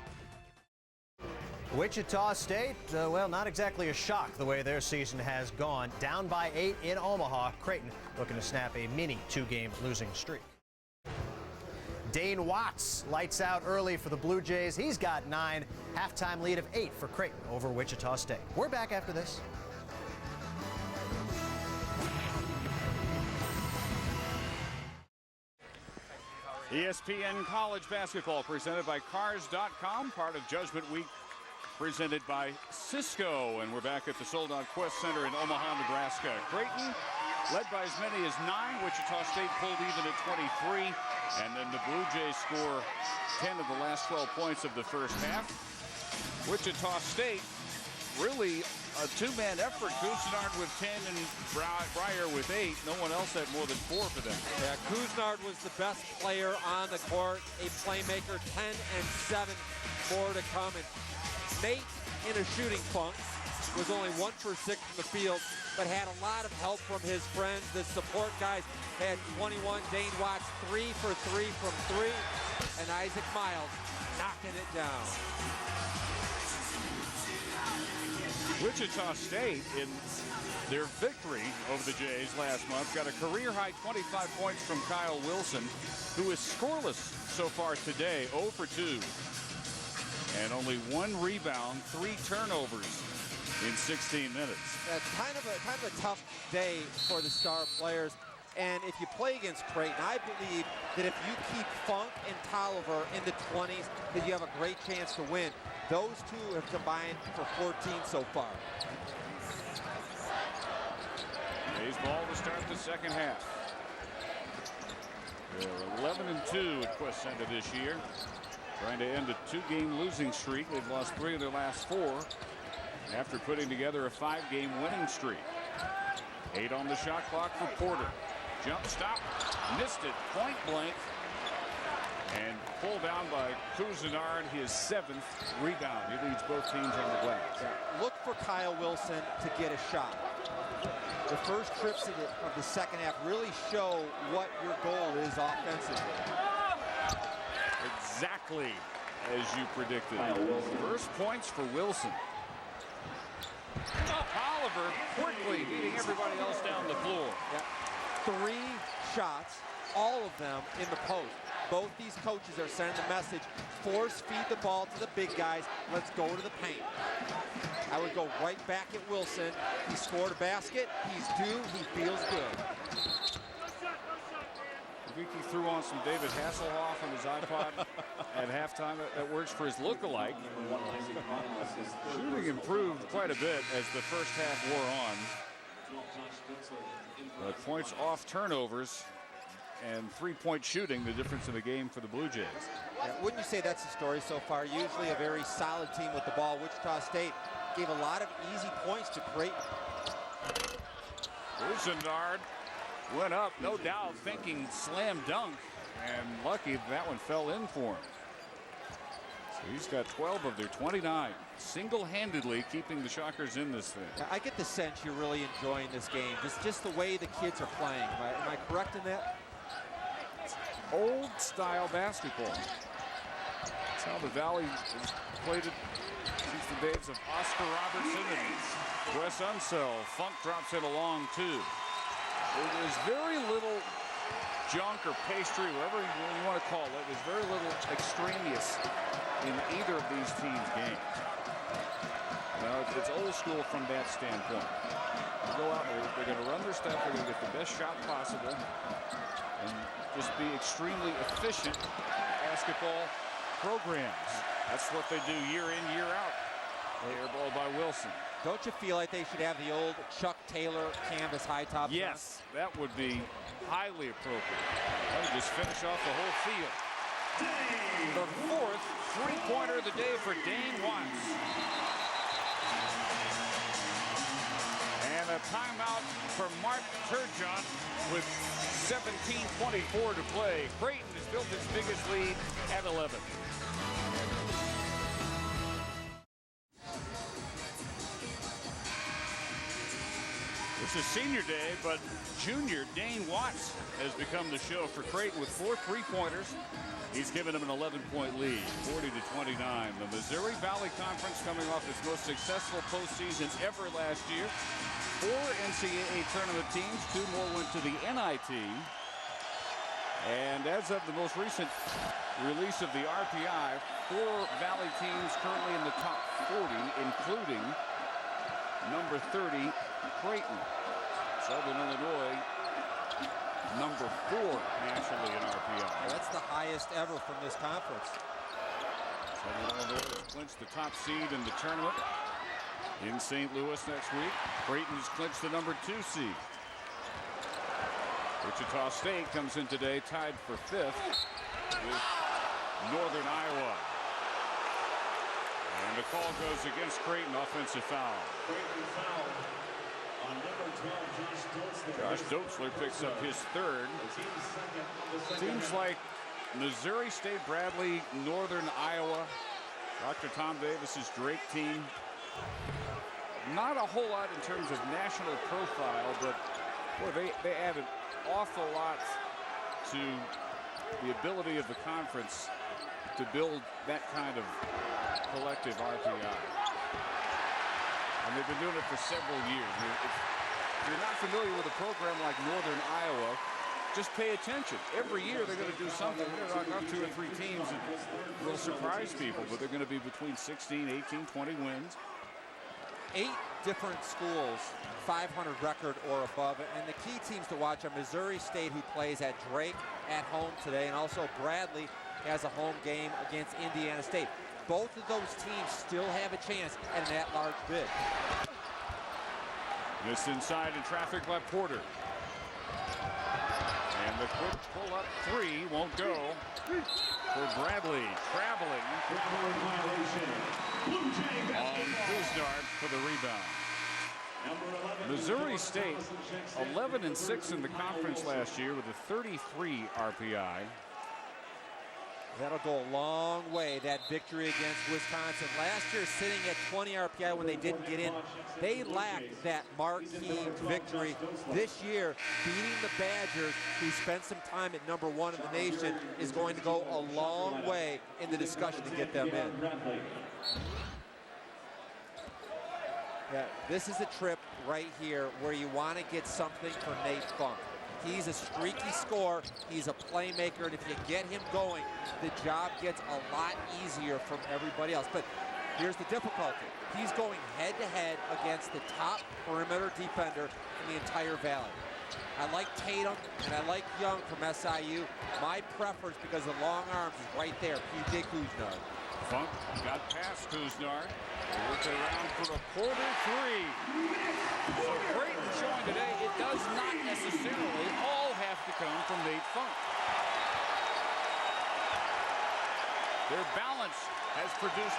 Wichita State, well, not exactly a shock the way their season has gone. Down by 8 in Omaha. Creighton looking to snap a mini 2-game losing streak. Dane Watts lights out early for the Blue Jays. He's got 9. Halftime lead of 8 for Creighton over Wichita State. We're back after this. ESPN College Basketball presented by Cars.com, part of Judgment Week presented by Cisco. And we're back at the Sold-Out Quest Center in Omaha, Nebraska. Creighton led by as many as 9. Wichita State pulled even at 23. And then the Blue Jays score 10 of the last 12 points of the first half. Wichita State really a 2-man effort. Kuznard with 10 and Breyer with 8. No one else had more than 4 for them. Yeah, Kuznard was the best player on the court, a playmaker. 10 and 7 more to come. And Nate, in a shooting funk, was only 1 for 6 from the field, but had a lot of help from his friends. The support guys had 21. Dane Watts 3 for 3 from 3, and Isaac Miles knocking it down. Wichita State, in their victory over the Jays last month, got a career-high 25 points from Kyle Wilson, who is scoreless so far today, 0 for 2. And only 1 rebound, 3 turnovers in 16 minutes. That's kind of a tough day for the star players. And if you play against Creighton, I believe that if you keep Funk and Tolliver in the 20s, that you have a great chance to win. Those two have combined for 14 so far. Jays ball to start the second half. They're 11-2 at Quest Center this year. Trying to end a 2-game losing streak. They've lost 3 of their last 4 after putting together a 5-game winning streak. 8 on the shot clock for Porter. Jump stop, missed it, point blank, and pulled down by Kuznard, his 7th rebound. He leads both teams on the glass. Yeah. Look for Kyle Wilson to get a shot. The first trips of the second half really show what your goal is offensively. Exactly. as you predicted. First points for Wilson. Tolliver quickly beating everybody else down the floor. Yeah. 3 shots, all of them in the post. Both these coaches are sending the message, force feed the ball to the big guys. Let's go to the paint. I would go right back at Wilson. He scored a basket. He's due. He feels good. Vicky threw on some David Hasselhoff on his iPod at halftime. That works for his lookalike. Shooting improved quite a bit as the first half wore on. Points off turnovers and 3-point shooting, the difference in the game for the Blue Jays. Yeah, wouldn't you say that's the story so far? Usually a very solid team with the ball. Wichita State gave a lot of easy points to Creighton. Rosendard went up, no doubt, thinking slam dunk, and lucky that one fell in for him. So he's got 12 of their 29, single-handedly keeping the Shockers in this thing. I get the sense you're really enjoying this game, just the way the kids are playing. Am I correct in that? Old-style basketball. That's how the Valley has played it since the days of Oscar Robertson and Wes Unseld. Funk drops it along, too. There's very little junk or pastry, whatever you want to call it. There's very little extraneous in either of these teams' games. Now, it's old school from that standpoint. They go out there, they're going to run their stuff, they're going to get the best shot possible, and just be extremely efficient basketball programs. That's what they do year in, year out. Air ball by Wilson. Don't you feel like they should have the old Chuck Taylor canvas high top? Yes, that would be highly appropriate. That would just finish off the whole field. The 4th three-pointer of the day for Dane Watts. And a timeout for Mark Turgeon with 17:24 to play. Creighton has built its biggest lead at 11. It's a senior day, but junior Dane Watts has become the show for Creighton with 4 three-pointers. He's given them an 11-point lead, 40-29. The Missouri Valley Conference coming off its most successful postseason ever last year. 4 NCAA tournament teams, 2 more went to the NIT. And as of the most recent release of the RPI, 4 Valley teams currently in the top 40, including number 30, Creighton. Southern Illinois, number 4 nationally in RPI. That's the highest ever from this conference. Southern Illinois has clinched the top seed in the tournament in St. Louis next week. Creighton has clinched the number 2 seed. Wichita State comes in today tied for 5th with Northern Iowa. And the call goes against Creighton, offensive foul. Creighton foul on number 12, Josh Dotzler picks up his 3rd. Teams like Missouri State, Bradley, Northern Iowa, Dr. Tom Davis's Drake team. Not a whole lot in terms of national profile, but boy, they add an awful lot to the ability of the conference to build that kind of collective RPI. And they've been doing it for several years. If you're not familiar with a program like Northern Iowa, just pay attention. Every year they're going to do something. They're going to knock out 2 or 3 teams and will surprise people, but they're going to be between 16, 18, 20 wins. 8 different schools, 500 record or above. And the key teams to watch are Missouri State, who plays at Drake at home today, and also Bradley has a home game against Indiana State. Both of those teams still have a chance at an at-large bid. Missed inside in traffic by Porter. And the quick pull-up 3 won't go for Bradley. Traveling on Kuznard for the rebound. Missouri State, 11-6 in the conference last year with a 33 RPI. That'll go a long way, that victory against Wisconsin. Last year, sitting at 20 RPI when they didn't get in, they lacked that marquee victory. This year, beating the Badgers, who spent some time at #1 in the nation, is going to go a long way in the discussion to get them in. Yeah, this is a trip right here where you want to get something for Nate Funk. He's a streaky scorer, he's a playmaker, and if you get him going, the job gets a lot easier from everybody else. But here's the difficulty. He's going head-to-head against the top perimeter defender in the entire Valley. I like Tatum, and I like Young from SIU. My preference, because of the long arms, is right there, P.J. Kuznar. Funk got past Kuznar. Worked around for a corner three. So Creighton showing today it does not necessarily all have to come from Nate Funk. Their balance has produced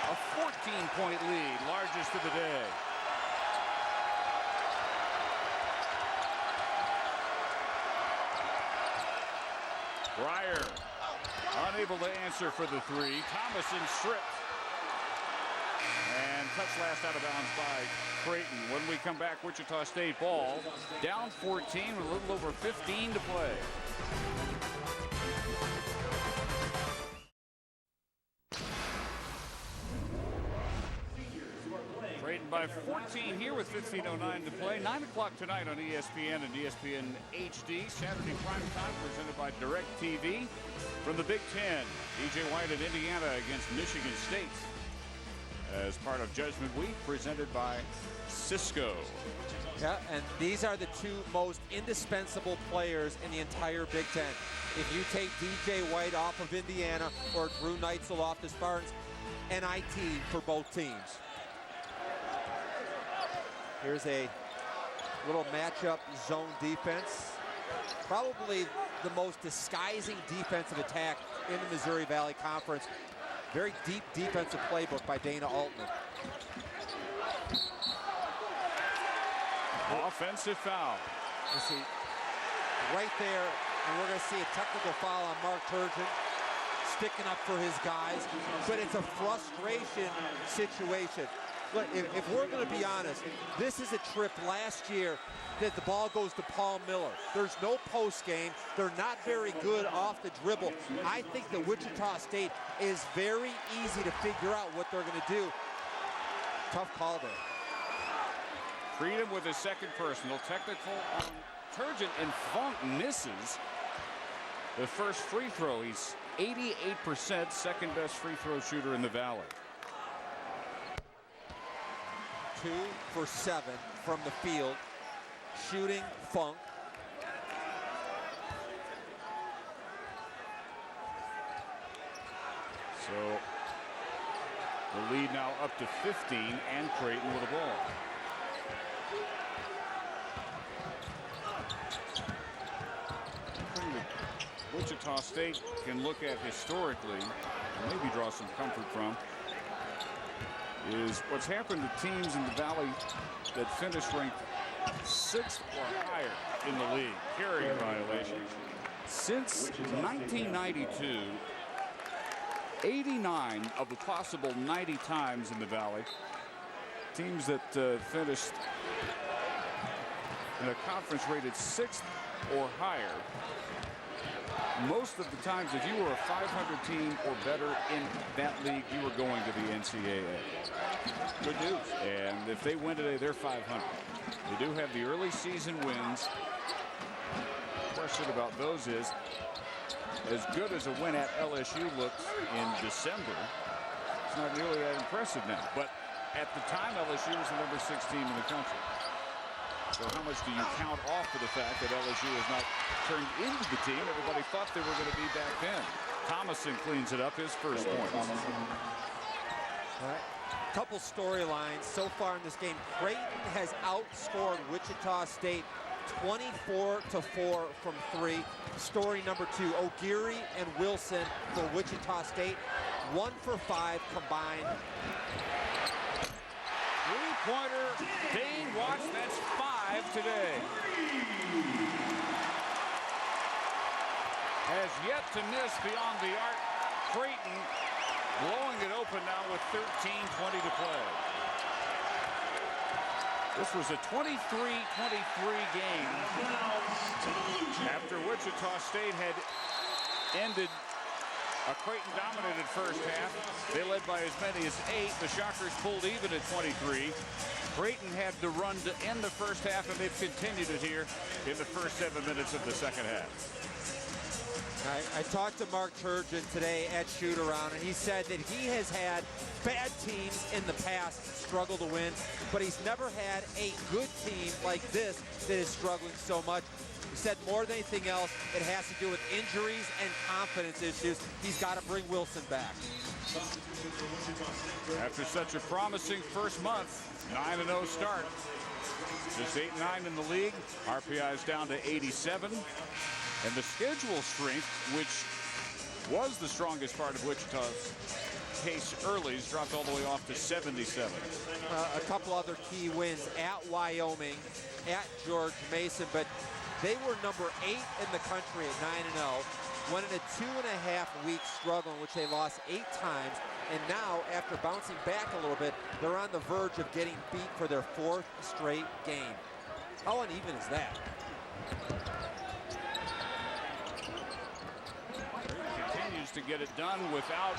a 14-point lead, largest of the day. Breyer unable to answer for the three. Thomason stripped. And touch last out of bounds by Creighton. When we come back, Wichita State ball down 14 with a little over 15 to play. Creighton by 14 here with 15:09 to play. 9 o'clock tonight on ESPN and ESPN HD. Saturday prime time presented by DirecTV. From the Big Ten, DJ White at Indiana against Michigan State as part of Judgment Week, presented by Cisco. Yeah, and these are the two most indispensable players in the entire Big Ten. If you take DJ White off of Indiana or Drew Neitzel off the Spartans, NIT for both teams. Here's a little matchup zone defense. Probably the most disguising defensive attack in the Missouri Valley Conference. Very deep defensive playbook by Dana Altman. Offensive foul. You see, right there, and we're going to see a technical foul on Mark Turgeon, sticking up for his guys, but it's a frustration situation. Look, if we're going to be honest, this is a trip last year that the ball goes to Paul Miller. There's no post game. They're not very good off the dribble. I think that Wichita State is very easy to figure out what they're going to do. Tough call there. Freedom with his second personal. Technical on Turgeon, and Funk misses the first free throw. He's 88%, second best free throw shooter in the Valley. 2 for 7 from the field. Shooting Funk. So the lead now up to 15, and Creighton with the ball. Wichita State can look at historically, and maybe draw some comfort from, is what's happened to teams in the Valley that finished ranked 6th or higher in the league. Carrying violations. Since 1992, 89 of the possible 90 times in the Valley, teams that finished in a conference rated 6th or higher, most of the times, if you were a 500 team or better in that league, you were going to the NCAA. Good news. And if they win today, they're 500. They do have the early season wins. The question about those is, as good as a win at LSU looks in December, it's not nearly that impressive now. But at the time, LSU was the number 6 team in the country. So how much do you count off for the fact that LSU has not turned into the team everybody thought they were going to be back then? Thomason cleans it up, his first point. All right. Couple storylines so far in this game. Creighton has outscored Wichita State 24-4 from 3. Story number 2, O'Geary and Wilson for Wichita State, 1 for 5 combined. Three-pointer, Dane Watts, that's 5 today. Has yet but to miss beyond the arc. Creighton blowing it open now with 13:20 to play. This was a 23-23 game after Wichita State had ended a Creighton-dominated first half. They led by as many as 8. The Shockers pulled even at 23. Creighton had the run to end the first half, and they've continued it here in the first 7 minutes of the second half. I talked to Mark Turgeon today at shoot-around, and he said that he has had bad teams in the past struggle to win, but he's never had a good team like this that is struggling so much. He said more than anything else, it has to do with injuries and confidence issues. He's got to bring Wilson back. After such a promising first month, 9-0 start. Just 8-9 in the league. RPI is down to 87. And the schedule strength, which was the strongest part of Wichita's case early, has dropped all the way off to 77. A couple other key wins at Wyoming, at George Mason, but they were number 8 in the country at 9-0. Went in a 2.5-week struggle in which they lost 8 times. And now, after bouncing back a little bit, they're on the verge of getting beat for their 4th straight game. How uneven is that? Continues to get it done without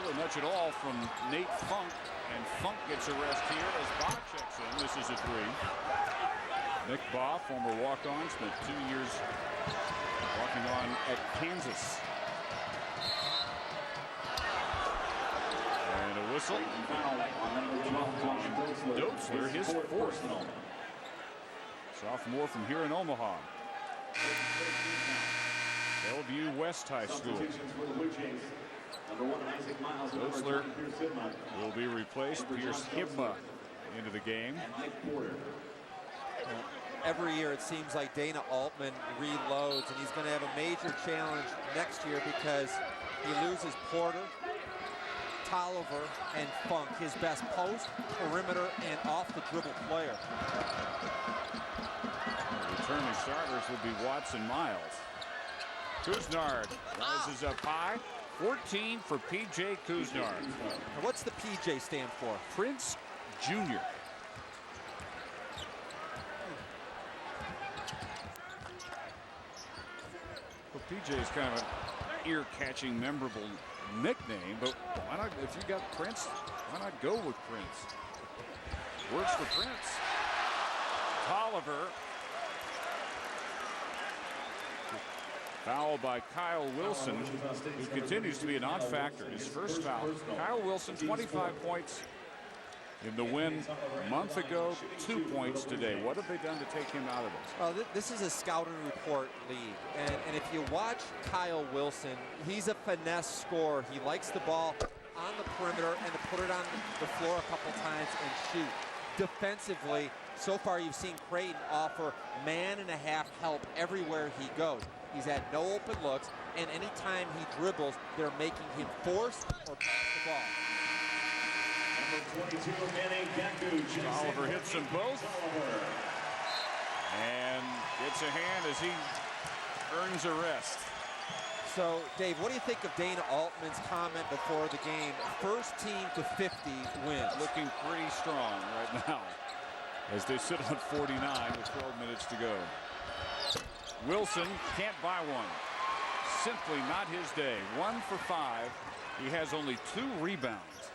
really much at all from Nate Funk. And Funk gets a rest here as Baugh checks in. This is a 3. Nick Baugh, former walk-on, spent 2 years walking on at Kansas. And a whistle. Dotzler, his 4th. Sophomore from here in Omaha. Bellevue West High School. Dotzler will be replaced. Pierce Hibma into the game. Every year it seems like Dana Altman reloads, and he's going to have a major challenge next year because he loses Porter, Tolliver, and Funk, his best post, perimeter, and off-the-dribble player. Returning starters will be Watson Miles. Kuznard rises up high. 14 for P.J. Kuznard. Now what's the P.J. stand for? Prince Jr. Well, P.J. is kind of an ear-catching, memorable nickname, but why not, if you got Prince, why not go with Prince? Works for Prince. Tolliver. Foul by Kyle Wilson, who continues to be a non-factor. His first foul. Kyle Wilson, 25 points in the win a month ago, 2 points today. What have they done to take him out of this? Well, this is a scouting report league. And if you watch Kyle Wilson, he's a finesse scorer. He likes the ball on the perimeter and to put it on the floor a couple times and shoot. Defensively, so far you've seen Creighton offer man-and-a-half help everywhere he goes. He's had no open looks, and anytime he dribbles, they're making him force or pass the ball. Tolliver hits them both and gets a hand as he earns a rest. So, Dave, what do you think of Dana Altman's comment before the game? First team to 50 wins. Looking pretty strong right now as they sit on 49 with 12 minutes to go. Wilson can't buy one. Simply not his day. 1 for 5. He has only 2 rebounds.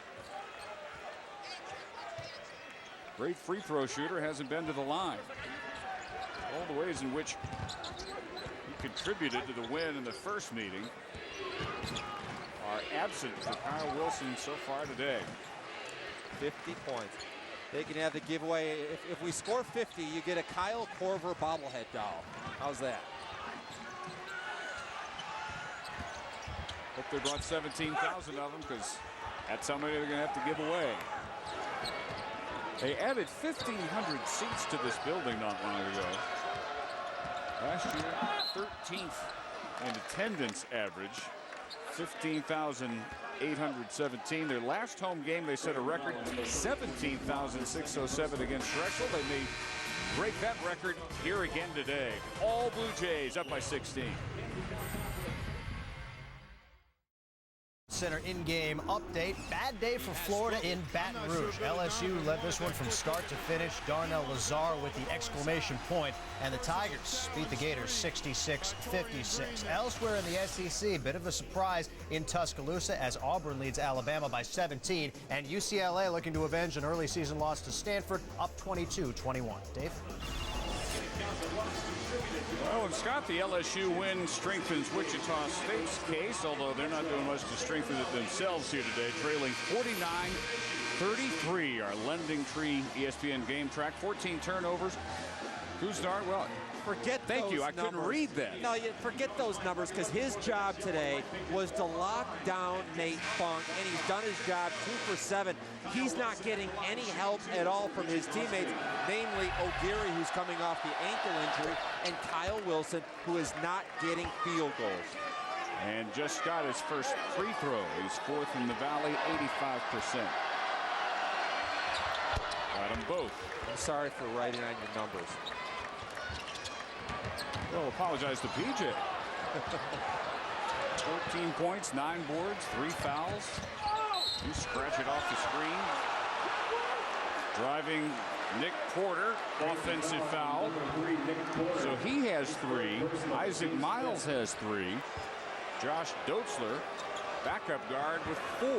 Great free throw shooter, hasn't been to the line. All the ways in which he contributed to the win in the first meeting are absent for Kyle Wilson so far today. 50 points. They can have the giveaway. If we score 50, you get a Kyle Korver bobblehead doll. How's that? Hope they brought 17,000 of them, because that's how many they're going to have to give away. They added 1,500 seats to this building not long ago. Last year, 13th in attendance average, 15,817. Their last home game, they set a record, 17,607 against Drexel. They may break that record here again today. All Blue Jays up by 16. Center in-game update. Bad day for Florida in Baton Rouge. LSU led this one from start to finish. Darnell Lazar with the exclamation point, and the Tigers beat the Gators 66-56. Elsewhere in the SEC, bit of a surprise in Tuscaloosa as Auburn leads Alabama by 17, and UCLA looking to avenge an early season loss to Stanford, up 22-21. Dave? Well, and Scott, the LSU win strengthens Wichita State's case, although they're not doing much to strengthen it themselves here today, trailing 49-33. Our Lending Tree ESPN game track, 14 turnovers. Couisnard, well, thank you. I couldn't read that. No, you forget those numbers, because his job today was to lock down Nate Funk, and he's done his job 2 for 7. He's not getting any help at all from his teammates, namely O'Geary, who's coming off the ankle injury, and Kyle Wilson, who is not getting field goals. And just got his first free throw. He's 4th in the Valley, 85%. Got them both. I'm sorry for writing on your numbers. Well, apologize to PJ. 14 points, 9 boards, 3 fouls. You scratch it off the screen. Driving Nick Porter, offensive foul. So he has 3. Isaac Miles has 3. Josh Dotzler, backup guard, with 4.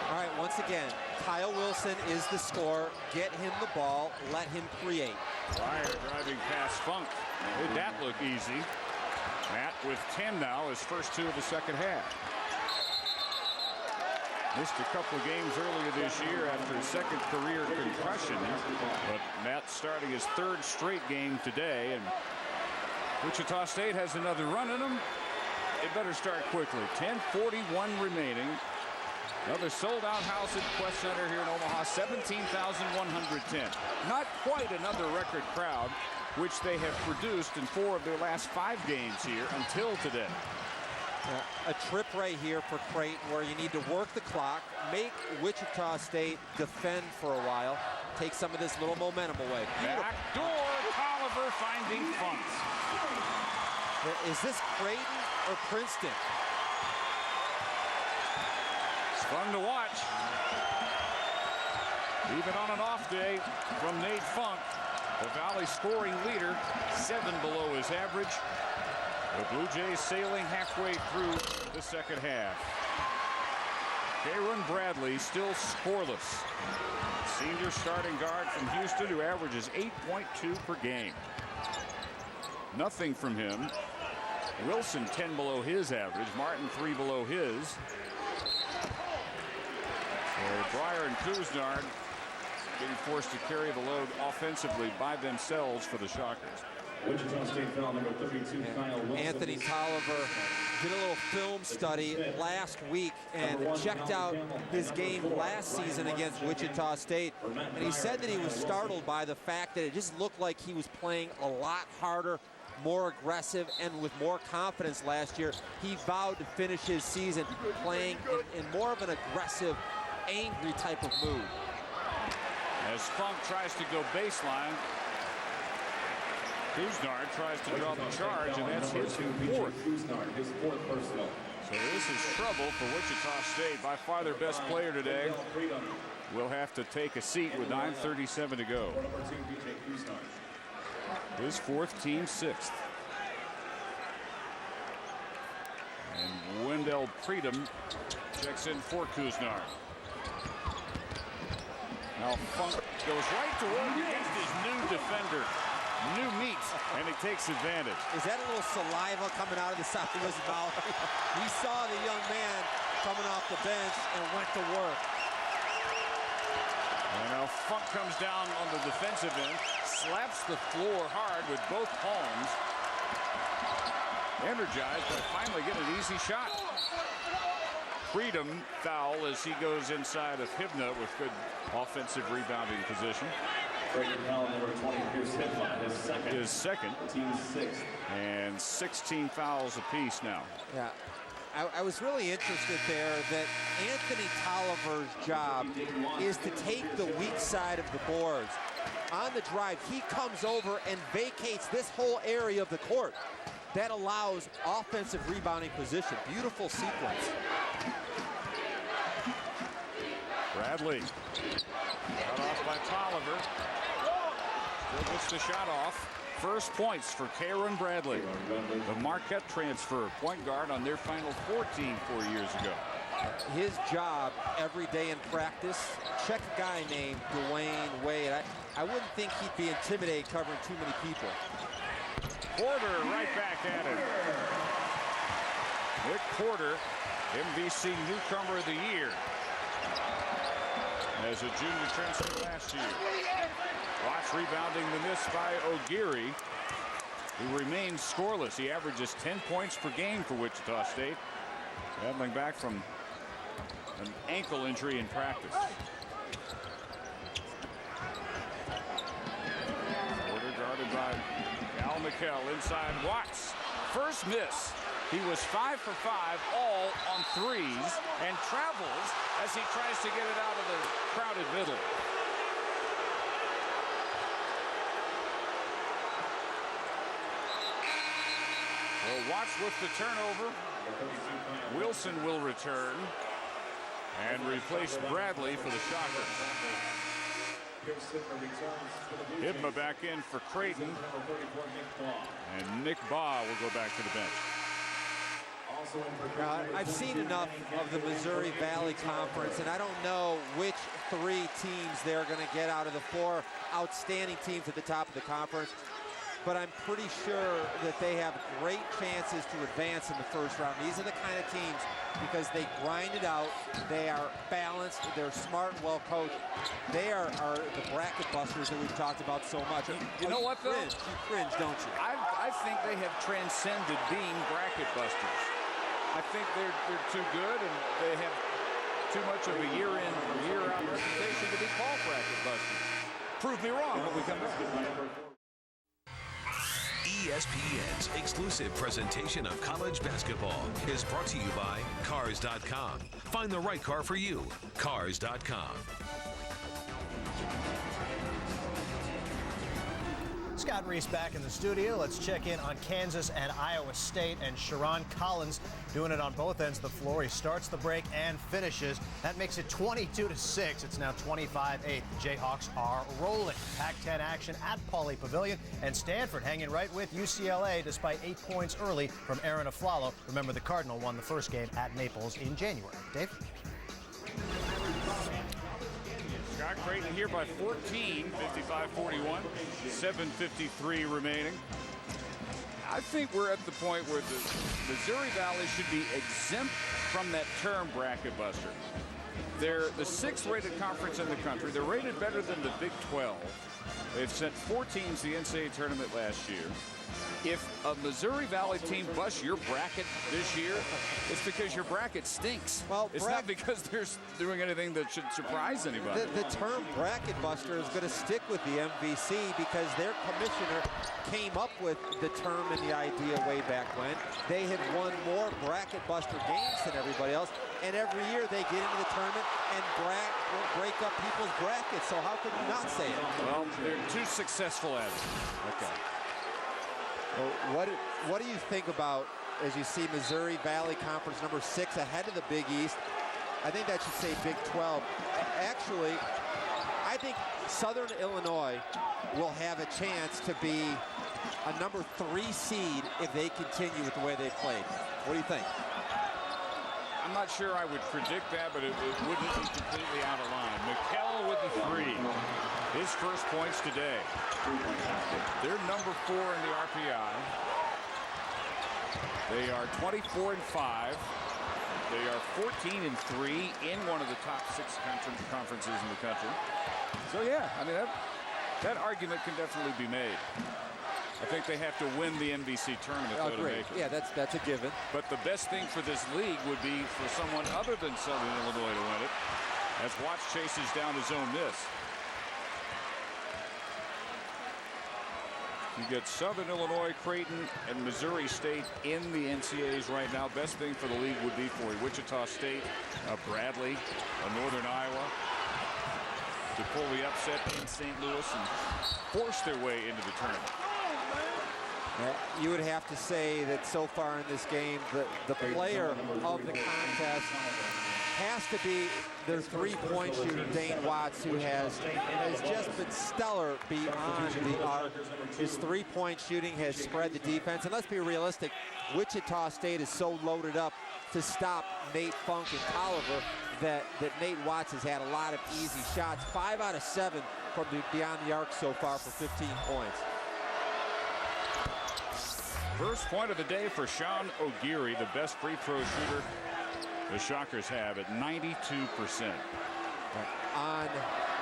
All right, once again, Kyle Wilson is the scorer. Get him the ball. Let him create. Pryor driving past Funk. Made that look easy. Matt with 10 now, his first 2 of the second half. Missed a couple of games earlier this year after his 2nd career concussion. But Matt starting his 3rd straight game today. And Wichita State has another run in them. It better start quickly. 10:41 remaining. Another sold-out house at Quest Center here in Omaha, 17,110. Not quite another record crowd, which they have produced in 4 of their last 5 games here until today. A trip right here for Creighton, where you need to work the clock, make Wichita State defend for a while, take some of this little momentum away. Back door, Tolliver finding Funk. Is this Creighton or Princeton? Fun to watch. Even on an off day from Nate Funk, the Valley scoring leader, 7 below his average. The Blue Jays sailing halfway through the second half. Karen Bradley still scoreless. Senior starting guard from Houston, who averages 8.2 per game. Nothing from him. Wilson 10 below his average. Martin 3 below his. Breyer and Couisnard getting forced to carry the load offensively by themselves for the Shockers. Wichita State foul number 32, Kyle Wilson. Anthony Tolliver did a little film study last week and checked out his game last season against Wichita State. And he said that he was startled by the fact that it just looked like he was playing a lot harder, more aggressive, and with more confidence last year. He vowed to finish his season playing in more of an aggressive, angry type of mood. As Funk tries to go baseline, Couisnard tries to draw the charge, and that's his 4th. So this is trouble for Wichita State. By far their best player today will have to take a seat with 9:37 to go. His 4th, team 6th. And Wendell Freedom checks in for Couisnard. Now Funk goes right to work against his new defender, new meat, and he takes advantage. Is that a little saliva coming out of the side of his mouth? He saw the young man coming off the bench and went to work. And now Funk comes down on the defensive end, slaps the floor hard with both palms. Energized by finally getting an easy shot. Freedom foul as he goes inside of Hibna with good offensive rebounding position. Creighton foul number 20, Pierce Hibna, his second. Team 6th. And 16 fouls apiece now. Yeah. I was really interested there that Anthony Tolliver's job is to take the weak side of the boards. On the drive, he comes over and vacates this whole area of the court. that allows offensive rebounding position. Beautiful sequence. Bradley. Cut off by Tolliver. Still gets the shot off. First points for Karen Bradley, the Marquette transfer, point guard on their Final Four team 4 years ago. His job every day in practice, check a guy named Dwayne Wade. I wouldn't think he'd be intimidated covering too many people. Porter right back at it. Nick Porter, MVC Newcomer of the Year as a junior transfer last year. Watch rebounding the miss by O'Geary, who remains scoreless. He averages 10 points per game for Wichita State, battling back from an ankle injury in practice. Porter guarded by Al McKell inside Watts. First miss. He was 5 for 5, all on threes, and travels as he tries to get it out of the crowded middle. Well, Watts with the turnover. Wilson will return and replace Bradley for the Shockers. Hibma back in for Creighton. And Nick Baugh will go back to the bench. I've seen enough of the Missouri Valley Conference, and I don't know which 3 teams they're going to get out of the 4 outstanding teams at the top of the conference. But I'm pretty sure that they have great chances to advance in the first round. These are the kind of teams, because they grind it out, they are balanced, they're smart and well coached. They are the bracket busters that we've talked about so much. You know what, though? You cringe, don't you? I think they have transcended being bracket busters. I think they're too good, and they have too much of a year-in, year-out reputation to be called bracket busters. Prove me wrong when we come back. ESPN's exclusive presentation of college basketball is brought to you by Cars.com. Find the right car for you. Cars.com. Scott Reese back in the studio. Let's check in on Kansas and Iowa State, and Sharon Collins doing it on both ends of the floor. He starts the break and finishes. That makes it 22-6. It's now 25-8. The Jayhawks are rolling. Pac-10 action at Pauley Pavilion, and Stanford hanging right with UCLA despite 8 points early from Aaron Aflalo. Remember, the Cardinal won the first game at Naples in January. Dave? Scott Creighton here by 14, 55-41, 7:53 remaining. I think we're at the point where the Missouri Valley should be exempt from that term bracket buster. They're the 6th rated conference in the country. They're rated better than the Big 12. They've sent 4 teams to the NCAA tournament last year. If a Missouri Valley team busts your bracket this year, it's because your bracket stinks. Well, it's not because they're doing anything that should surprise anybody. The term bracket buster is going to stick with the MVC because their commissioner came up with the term and the idea way back when. They have won more bracket buster games than everybody else, and every year they get into the tournament and break up people's brackets. So how could you not say it? Well, they're too successful at it. Okay. Well, what do you think about as you see Missouri Valley Conference number 6 ahead of the Big East? I think that should say Big 12. Actually, I think Southern Illinois will have a chance to be a number 3 seed if they continue with the way they've played. What do you think? I'm not sure I would predict that, but it wouldn't be completely out of line. McKell with the 3. His first points today. They're number 4 in the RPI. They are 24-5. They are 14-3 in one of the top 6 conferences in the country. So yeah, I mean that argument can definitely be made. I think they have to win the MVC tournament to make it. Yeah, that's a given. But the best thing for this league would be for someone other than Southern Illinois to win it, as Watts chases down his own miss. You get Southern Illinois, Creighton, and Missouri State in the NCAAs right now. Best thing for the league would be for Wichita State, Bradley, Northern Iowa to pull the upset in St. Louis and force their way into the tournament. You would have to say that so far in this game, the player of the contest has to be their three-point shooter, Dane Watts, who has just been stellar beyond the arc. His three-point shooting has spread the defense. And let's be realistic, Wichita State is so loaded up to stop Nate Funk and Tolliver that Nate Watts has had a lot of easy shots. 5 out of 7 from beyond the arc so far for 15 points. First point of the day for Sean O'Geary, the best free throw shooter the Shockers have at 92%. On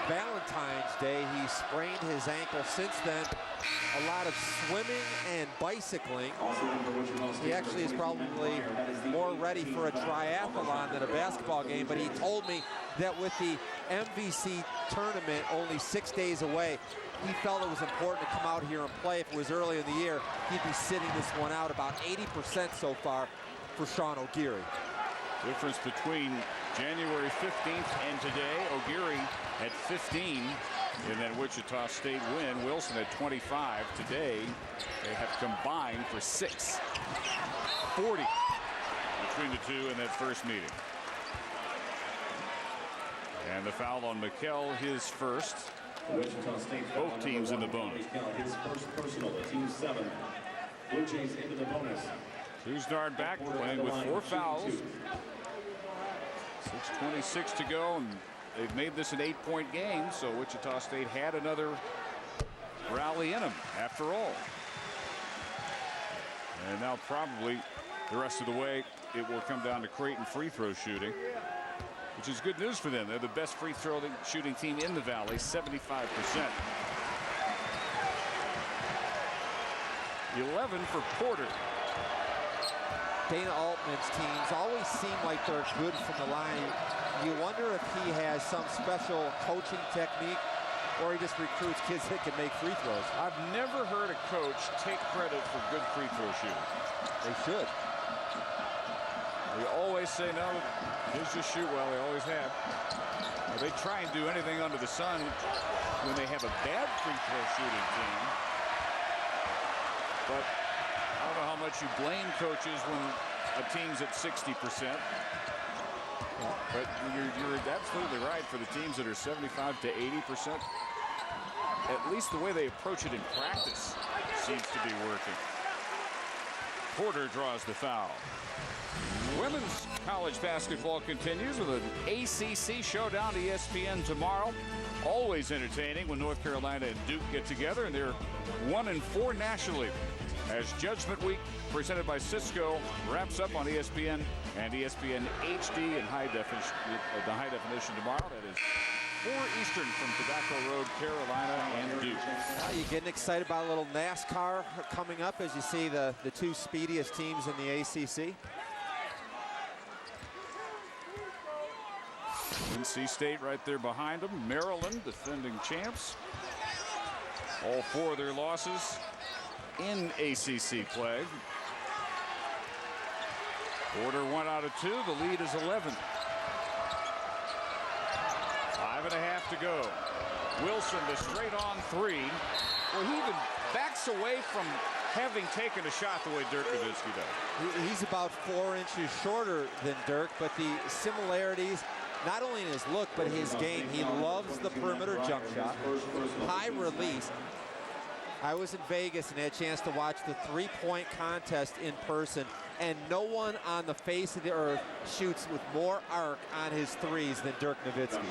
Valentine's Day, he sprained his ankle. Since then, a lot of swimming and bicycling. He actually is probably more ready for a triathlon than a basketball game, but he told me that with the MVC tournament only 6 days away, he felt it was important to come out here and play. If it was early in the year, he'd be sitting this one out. About 80% so far for Sean O'Geary. Difference between January 15th and today, O'Geary at 15 in that Wichita State win. Wilson at 25. Today, they have combined for 6. 40 between the two in that first meeting. And the foul on Mikkel, his first. Wichita State Both teams in the bonus. His first personal, team 7. Blue Jays into the bonus. Kusnard back playing with 4 fouls. 6:26 to go, and they've made this an 8-point game, so Wichita State had another rally in them after all. And now probably the rest of the way it will come down to Creighton free throw shooting, which is good news for them. They're the best free throw shooting team in the Valley, 75%. 11 for Porter. Dana Altman's teams always seem like they're good from the line. You wonder if he has some special coaching technique or he just recruits kids that can make free throws. I've never heard a coach take credit for good free throw shooting. They should. They always say, no, kids just shoot well. They always have. Well, they try and do anything under the sun when they have a bad free throw shooting team. But I don't know how much you blame coaches when a team's at 60%. But you're absolutely right for the teams that are 75 to 80%. At least the way they approach it in practice seems to be working. Porter draws the foul. Women's college basketball continues with an ACC showdown to ESPN tomorrow. Always entertaining when North Carolina and Duke get together, and they're 1-4 nationally. As Judgment Week, presented by Cisco, wraps up on ESPN and ESPN HD in high definition tomorrow. That is 4 Eastern from Tobacco Road, Carolina and Duke. You getting excited about a little NASCAR coming up as you see the 2 speediest teams in the ACC? NC State right there behind them. Maryland, defending champs. All 4 of their losses in ACC play. Porter 1 out of 2. The lead is 11. 5.5 to go. Wilson, the straight on 3. Well, he even backs away from having taken a shot the way Dirk Nowitzki does. He's about 4 inches shorter than Dirk, but the similarities, not only in his look, but his game. He loves the perimeter jump shot. High release. I was in Vegas and had a chance to watch the 3-point contest in person, and no one on the face of the earth shoots with more arc on his threes than Dirk Nowitzki.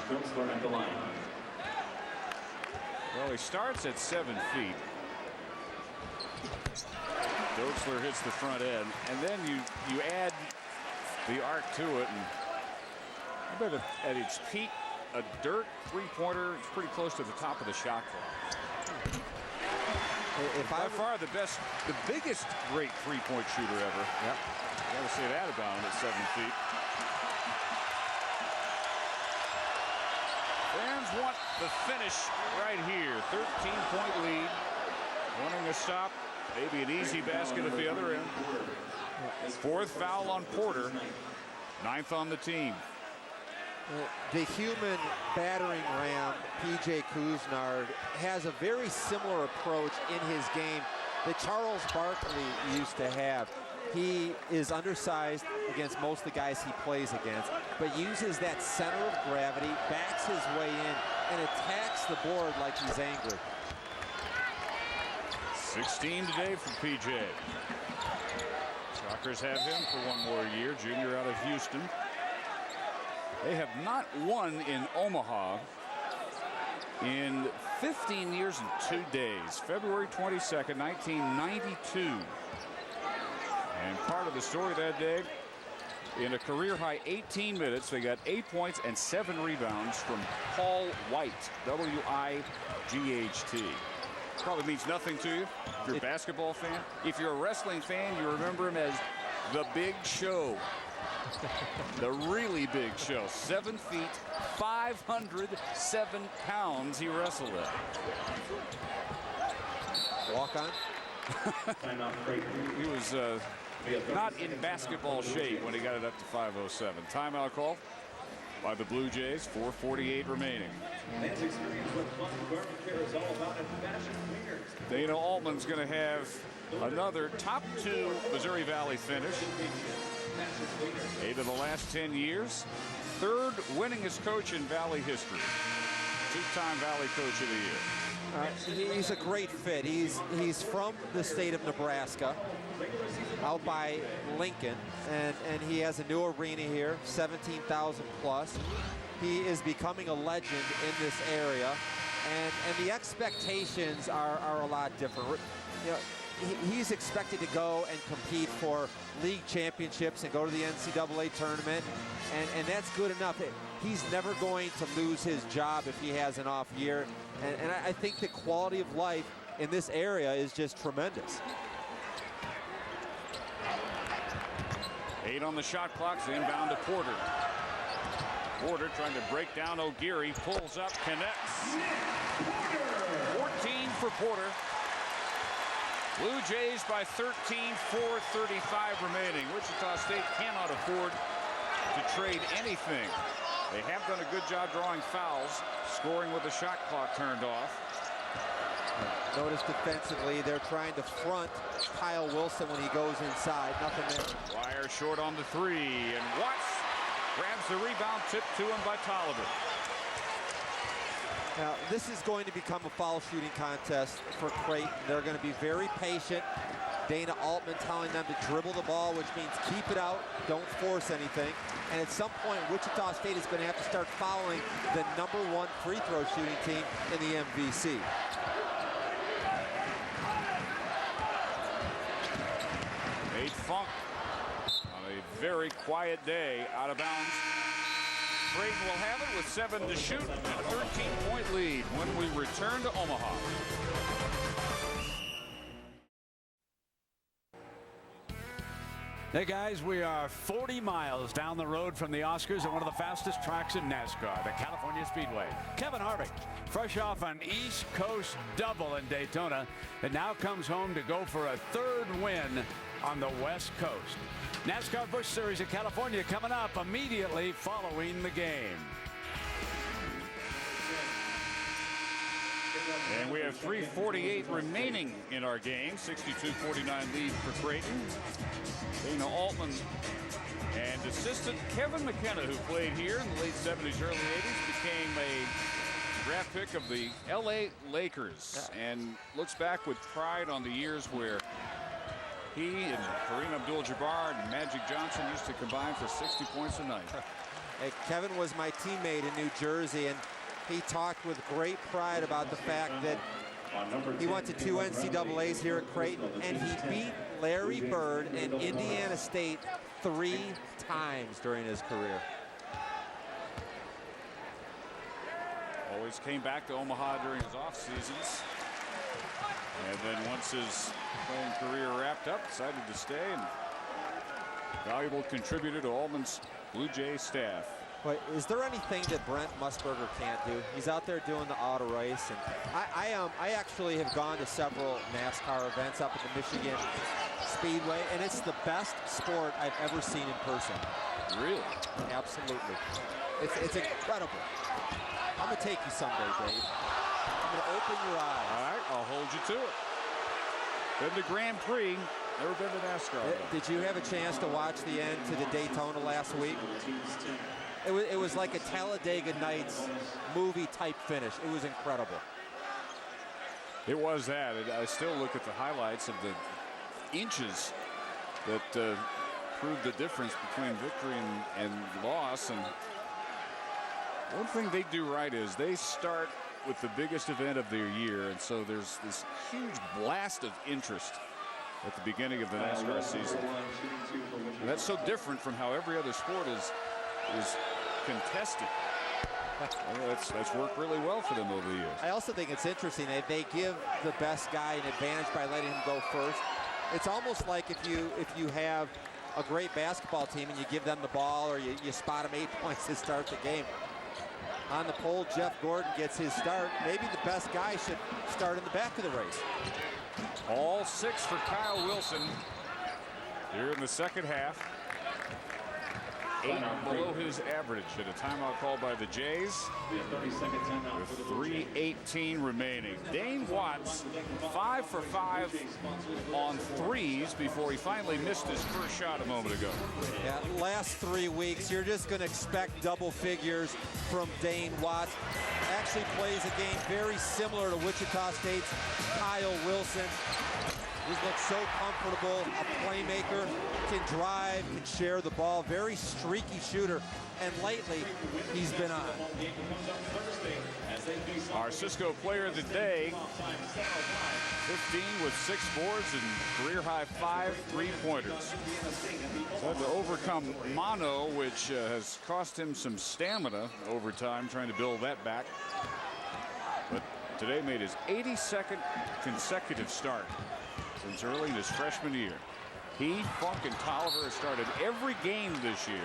Well, he starts at 7 feet. Doaksler hits the front end, and then you add the arc to it, and I bet at its peak, a Dirk 3-pointer is pretty close to the top of the shot clock. By far the biggest great 3-point shooter ever. Yep. Got to say that about him at 7 feet. Fans want the finish right here. 13-point lead. Wanting a stop. Maybe an easy basket at the other end. 4th foul on Porter. 9th on the team. The human battering ram, P.J. Kusnard, has a very similar approach in his game that Charles Barkley used to have. He is undersized against most of the guys he plays against, but uses that center of gravity, backs his way in, and attacks the board like he's angry. 16 today for PJ. Shockers have him for one more year, junior out of Houston. They have not won in Omaha in 15 years and 2 days. February 22nd, 1992. And part of the story that day, in a career-high 18 minutes, they got 8 points and 7 rebounds from Paul White, W-I-G-H-T. Probably means nothing to you if you're a basketball fan. If you're a wrestling fan, you remember him as the Big Show. The really big show. 7 feet, 507 pounds he wrestled at. Walk on. He was not in basketball shape when he got it up to 507. Timeout call by the Blue Jays. 4:48 remaining. Dana Altman's going to have another top 2 Missouri Valley finish. 8 of the last 10 years. 3rd winningest coach in Valley history. 2-time Valley Coach of the Year. He's a great fit. He's from the state of Nebraska, out by Lincoln, and he has a new arena here, 17,000 plus. He is becoming a legend in this area, and the expectations are a lot different. You know, he's expected to go and compete for league championships and go to the NCAA tournament, and that's good enough. He's never going to lose his job if he has an off year, and I think the quality of life in this area is just tremendous. 8 on the shot clock, inbound to Porter. Porter trying to break down O'Geary, pulls up, connects. 14 for Porter. Blue Jays by 13, 4:35 remaining. Wichita State cannot afford to trade anything. They have done a good job drawing fouls, scoring with the shot clock turned off. Notice defensively, they're trying to front Kyle Wilson when he goes inside. Nothing there. Wire short on the 3, and Watts grabs the rebound, tipped to him by Tolliver. Now, this is going to become a foul shooting contest for Creighton. They're going to be very patient. Dana Altman telling them to dribble the ball, which means keep it out, don't force anything. And at some point, Wichita State is going to have to start fouling the #1 free throw shooting team in the MVC. Nate Funk on a very quiet day, out of bounds. Creighton will have it with 7 to shoot and a 13-point lead when we return to Omaha. Hey guys, we are 40 miles down the road from the Oscars at one of the fastest tracks in NASCAR, the California Speedway. Kevin Harvick, fresh off an East Coast double in Daytona, and now comes home to go for a 3rd win on the West Coast. NASCAR Busch Series of California coming up immediately following the game. And we have 3:48 remaining in our game. 62-49 lead for Creighton. Dana Altman and assistant Kevin McKenna, who played here in the late 70s, early 80s, became a draft pick of the LA Lakers and looks back with pride on the years where he and Kareem Abdul-Jabbar and Magic Johnson used to combine for 60 points a night. Hey, Kevin was my teammate in New Jersey, and he talked with great pride about the fact that he went to 2 NCAAs here at Creighton, and he beat Larry Bird and Indiana State 3 times during his career. Always came back to Omaha during his off seasons. And then once his playing career wrapped up, decided to stay, and valuable contributor to Altman's Blue Jay staff. But is there anything that Brent Musburger can't do? He's out there doing the auto race, and I actually have gone to several NASCAR events up at the Michigan Speedway, and it's the best sport I've ever seen in person. Really? Absolutely. It's incredible. I'm gonna take you someday, Dave. I'm gonna open your eyes. All right, I'll hold you to it. Been to Grand Prix, never been to NASCAR. Did you have a chance to watch the end to the Daytona last week? It was like a Talladega Nights movie type finish. It was incredible. It was that. I still look at the highlights of the inches that proved the difference between victory and loss. And one thing they do right is they start with the biggest event of their year, and so there's this huge blast of interest at the beginning of the NASCAR season. And that's so different from how every other sport is contested. That's worked really well for them over the years. I also think it's interesting that they give the best guy an advantage by letting him go first. It's almost like if you have a great basketball team and you give them the ball, or you spot them 8 points to start the game. On the pole, Jeff Gordon gets his start. Maybe the best guy should start in the back of the race. All 6 for Kyle Wilson here in the second half. 8 below his average at a timeout called by the Jays. With 3:18 remaining. Dane Watts 5 for 5 on threes before he finally missed his first shot a moment ago. Yeah, last 3 weeks, you're just going to expect double figures from Dane Watts. Actually plays a game very similar to Wichita State's Kyle Wilson. Just looks so comfortable, a playmaker, can drive, can share the ball, very streaky shooter, and lately he's been on. Our Cisco player of the day, 15 with 6 boards and career-high 5 three-pointers. So had to overcome mono, which has cost him some stamina over time, trying to build that back. But today made his 82nd consecutive start since early in his freshman year. He, Funk, and Tolliver have started every game this year.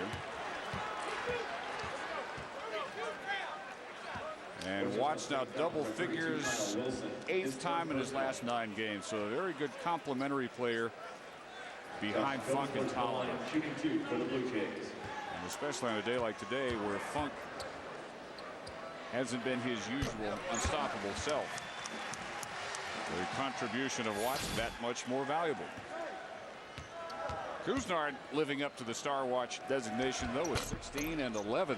And Watts now double figures, 8th time in his last 9 games. So a very good complementary player behind Funk and Tolliver. And especially on a day like today where Funk hasn't been his usual unstoppable self. The contribution of Watts that much more valuable. Couisnard living up to the Star Watch designation though with 16 and 11.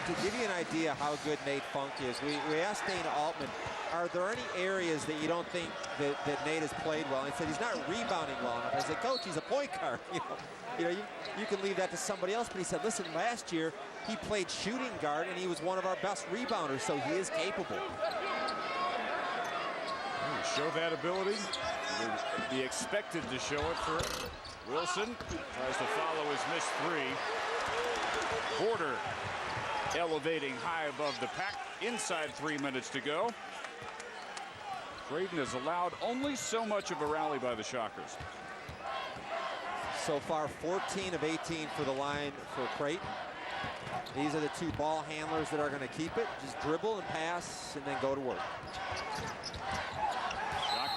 To give you an idea how good Nate Funk is, we asked Dana Altman, are there any areas that you don't think that Nate has played well? And he said he's not rebounding well enough. I said, Coach, he's a point guard. You can leave that to somebody else. But he said, listen, last year he played shooting guard and he was one of our best rebounders, so he is capable. Show that ability. Be expected to show it for Wilson. Tries to follow his missed 3. Porter elevating high above the pack. Inside 3 minutes to go. Creighton has allowed only so much of a rally by the Shockers. So far 14 of 18 for the line for Creighton. These are the 2 ball handlers that are going to keep it. Just dribble and pass and then go to work.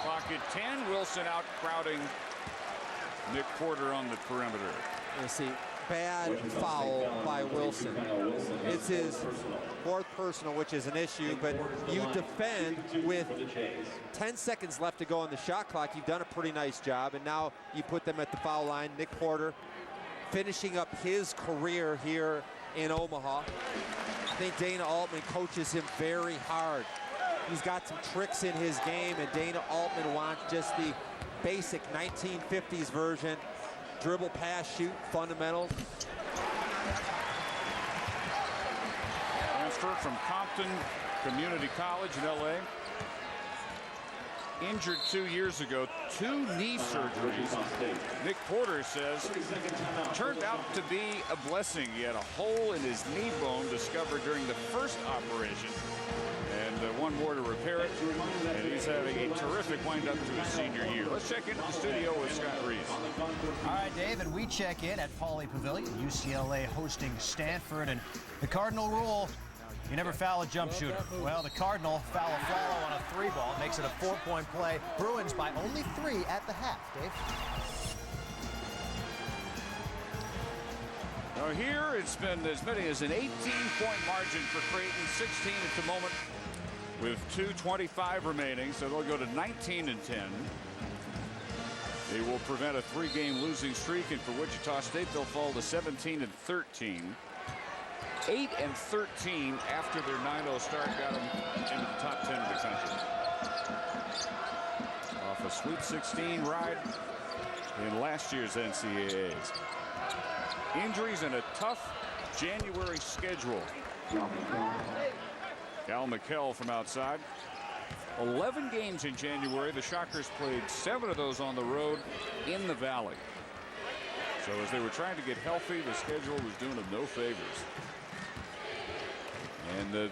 Clock at 10. Wilson out crowding Nick Porter on the perimeter. You see, bad foul by Wilson. It's his 4th personal, which is an issue, but you defend with 10 seconds left to go on the shot clock. You've done a pretty nice job, and now you put them at the foul line. Nick Porter finishing up his career here in Omaha. I think Dana Altman coaches him very hard. He's got some tricks in his game, and Dana Altman wants just the basic 1950s version. Dribble, pass, shoot, fundamentals. Transfer from Compton Community College in L.A. Injured 2 years ago, 2 knee surgeries. Nick Porter says turned out to be a blessing. He had a hole in his knee bone discovered during the first operation. And 1 more to repair it, and he's having a terrific wind-up to his senior year. Let's check into the studio with Scott Reese. All right, David, we check in at Pauley Pavilion, UCLA hosting Stanford, and the cardinal rule, you never foul a jump shooter. Well, the Cardinal foul a follow on a 3-ball, makes it a 4-point play. Bruins by only 3 at the half, Dave. Now here it's been as many as an 18-point margin for Creighton, 16 at the moment with 2:25 remaining, so they'll go to 19-10. They will prevent a 3-game losing streak, and for Wichita State, they'll fall to 17-13. 8-13 after their 9-0 start got them into the top 10 of the country. Off a Sweet 16 ride in last year's NCAAs. Injuries and a tough January schedule. Cal McKell from outside. 11 games in January. The Shockers played 7 of those on the road in the Valley. So as they were trying to get healthy, the schedule was doing them no favors. And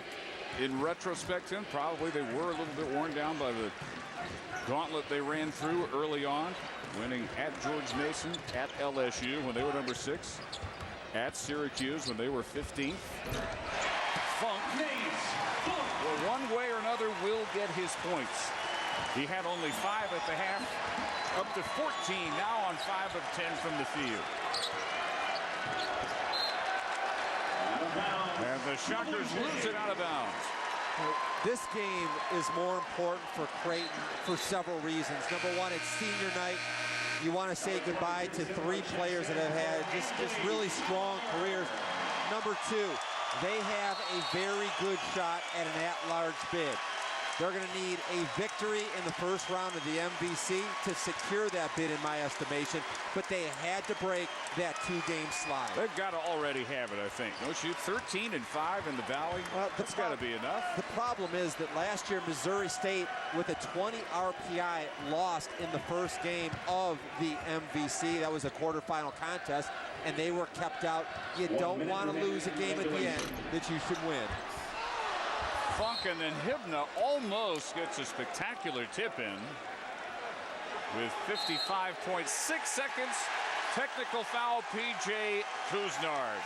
in retrospect, Tim, probably they were a little bit worn down by the gauntlet they ran through early on, winning at George Mason, at LSU when they were number 6, at Syracuse when they were 15th. Funk, well, one way or another, will get his points. He had only 5 at the half, up to 14 now on 5 of 10 from the field. And the Shockers lose it out of bounds. This game is more important for Creighton for several reasons. Number one, it's senior night. You want to say goodbye to 3 players that have had just really strong careers. Number 2, they have a very good shot at an at-large bid. They're going to need a victory in the first round of the MVC to secure that bid, in my estimation. But they had to break that 2-game slide. They've got to already have it, I think. Don't you? 13-5 in the Valley. Well, that's got to be enough. The problem is that last year Missouri State, with a 20 RPI, lost in the first game of the MVC. That was a quarterfinal contest, and they were kept out. You don't want to lose a game at the end that you should win. Funk, and then Hibna almost gets a spectacular tip in with 55.6 seconds. Technical foul, P.J. Kuznard.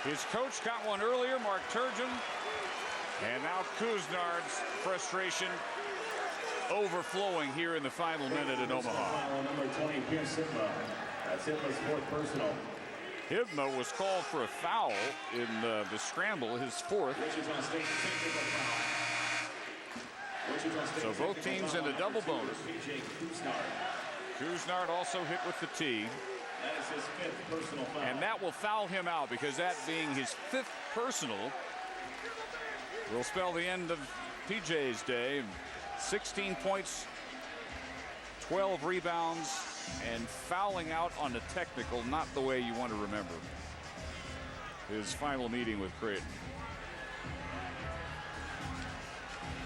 His coach got one earlier, Mark Turgeon. And now Kuznard's frustration overflowing here in the final minute in Omaha. Number 20, Pierce Hibna. That's Hibna's 4th personal. Hibna was called for a foul in the scramble, his 4th. So both teams in a double bonus. Kuznard also hit with the tee. That is his 5th personal foul. And that will foul him out, because that being his 5th personal will spell the end of PJ's day. 16 points, 12 rebounds, and fouling out on a technical, not the way you want to remember his final meeting with Creighton.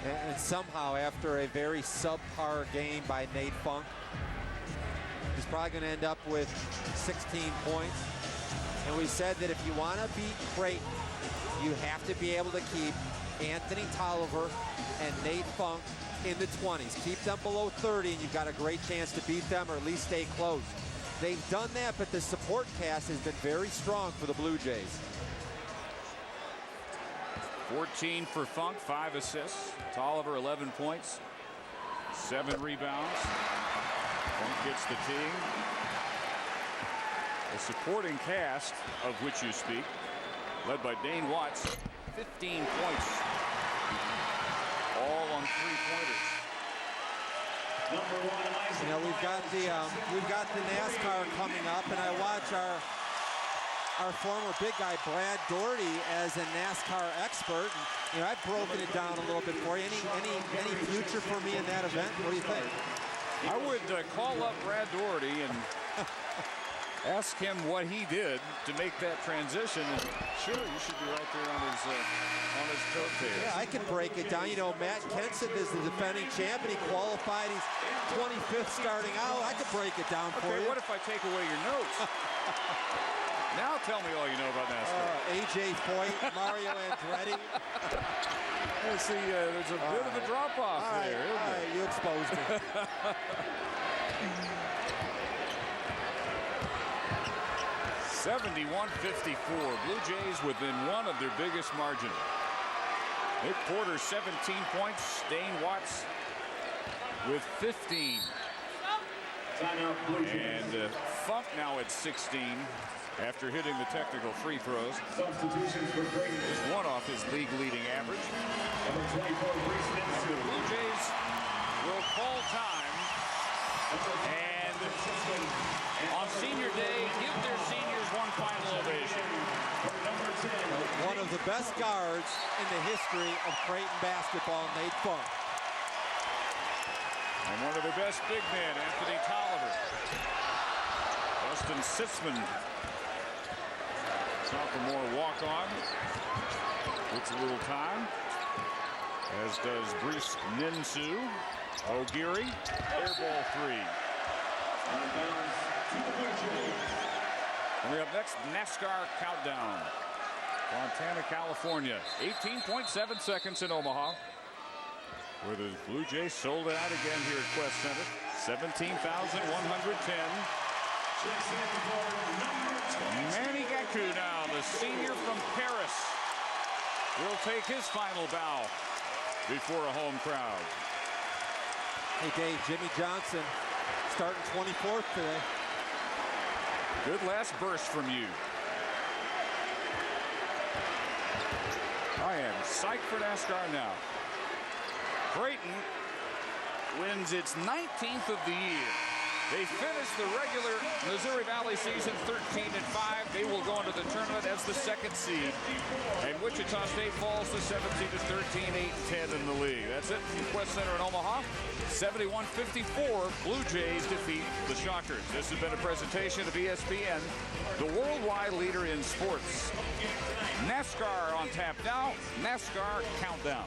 And somehow, after a very subpar game by Nate Funk, he's probably going to end up with 16 points. And we said that if you want to beat Creighton, you have to be able to keep Anthony Tolliver and Nate Funk in the 20s. Keep them below 30, and you've got a great chance to beat them, or at least stay close. They've done that, but the support cast has been very strong for the Blue Jays. 14 for Funk, 5 assists. Tolliver, 11 points, 7 rebounds. Funk gets the tee. The supporting cast, of which you speak, led by Dane Watts, 15 points. All on 3-pointers. You know, we've got the NASCAR coming up, and I watch our former big guy Brad Doherty as a NASCAR expert. And, you know, I've broken it down a little bit for you. Any future for me in that event? What do you think? I would call up Brad Doherty and ask him what he did to make that transition. And sure, you should be right there on his coattails. Yeah, I can break it down. You know, Matt Kenseth is the defending champion. He qualified. He's 25th starting out. I could break it down for you. What if I take away your notes? Now tell me all you know about NASCAR. A.J. Foyt, Mario Andretti. See, there's a bit of a drop-off there, isn't there? You exposed me. 71-54. Blue Jays within one of their biggest margin. Nick Porter, 17 points. Dane Watts with 15. Timeout, Blue Jays. And Funk now at 16. after hitting the technical free throws. Substitutions for Creighton. Just one off his league-leading average. Number 24, Reese The Nitsu. Blue Jays will call time, and on senior day, give their seniors one final ovation. Number 10. One of the best guards in the history of Creighton basketball, Nate Funk. And one of their best big men, Anthony Tolliver. Justin Sitzman, sophomore walk-on, gets a little time, as does Brees Ninsu. O'Geary, air ball three. Coming up next, NASCAR countdown. Fontana, California, 18.7 seconds in Omaha, where the Blue Jays sold it out again here at Quest Center. 17,110. Manny Gaku now, the senior from Paris, will take his final bow before a home crowd. Hey, Dave, Jimmy Johnson starting 24th today. Good last burst from you. I am psyched for NASCAR now. Creighton wins its 19th of the year. They finished the regular Missouri Valley season 13-5. They will go into the tournament as the second seed. And Wichita State falls to 17-13, 8-10 in the league. That's it from Quest Center in Omaha. 71-54, Blue Jays defeat the Shockers. This has been a presentation of ESPN, the worldwide leader in sports. NASCAR on tap now. NASCAR countdown.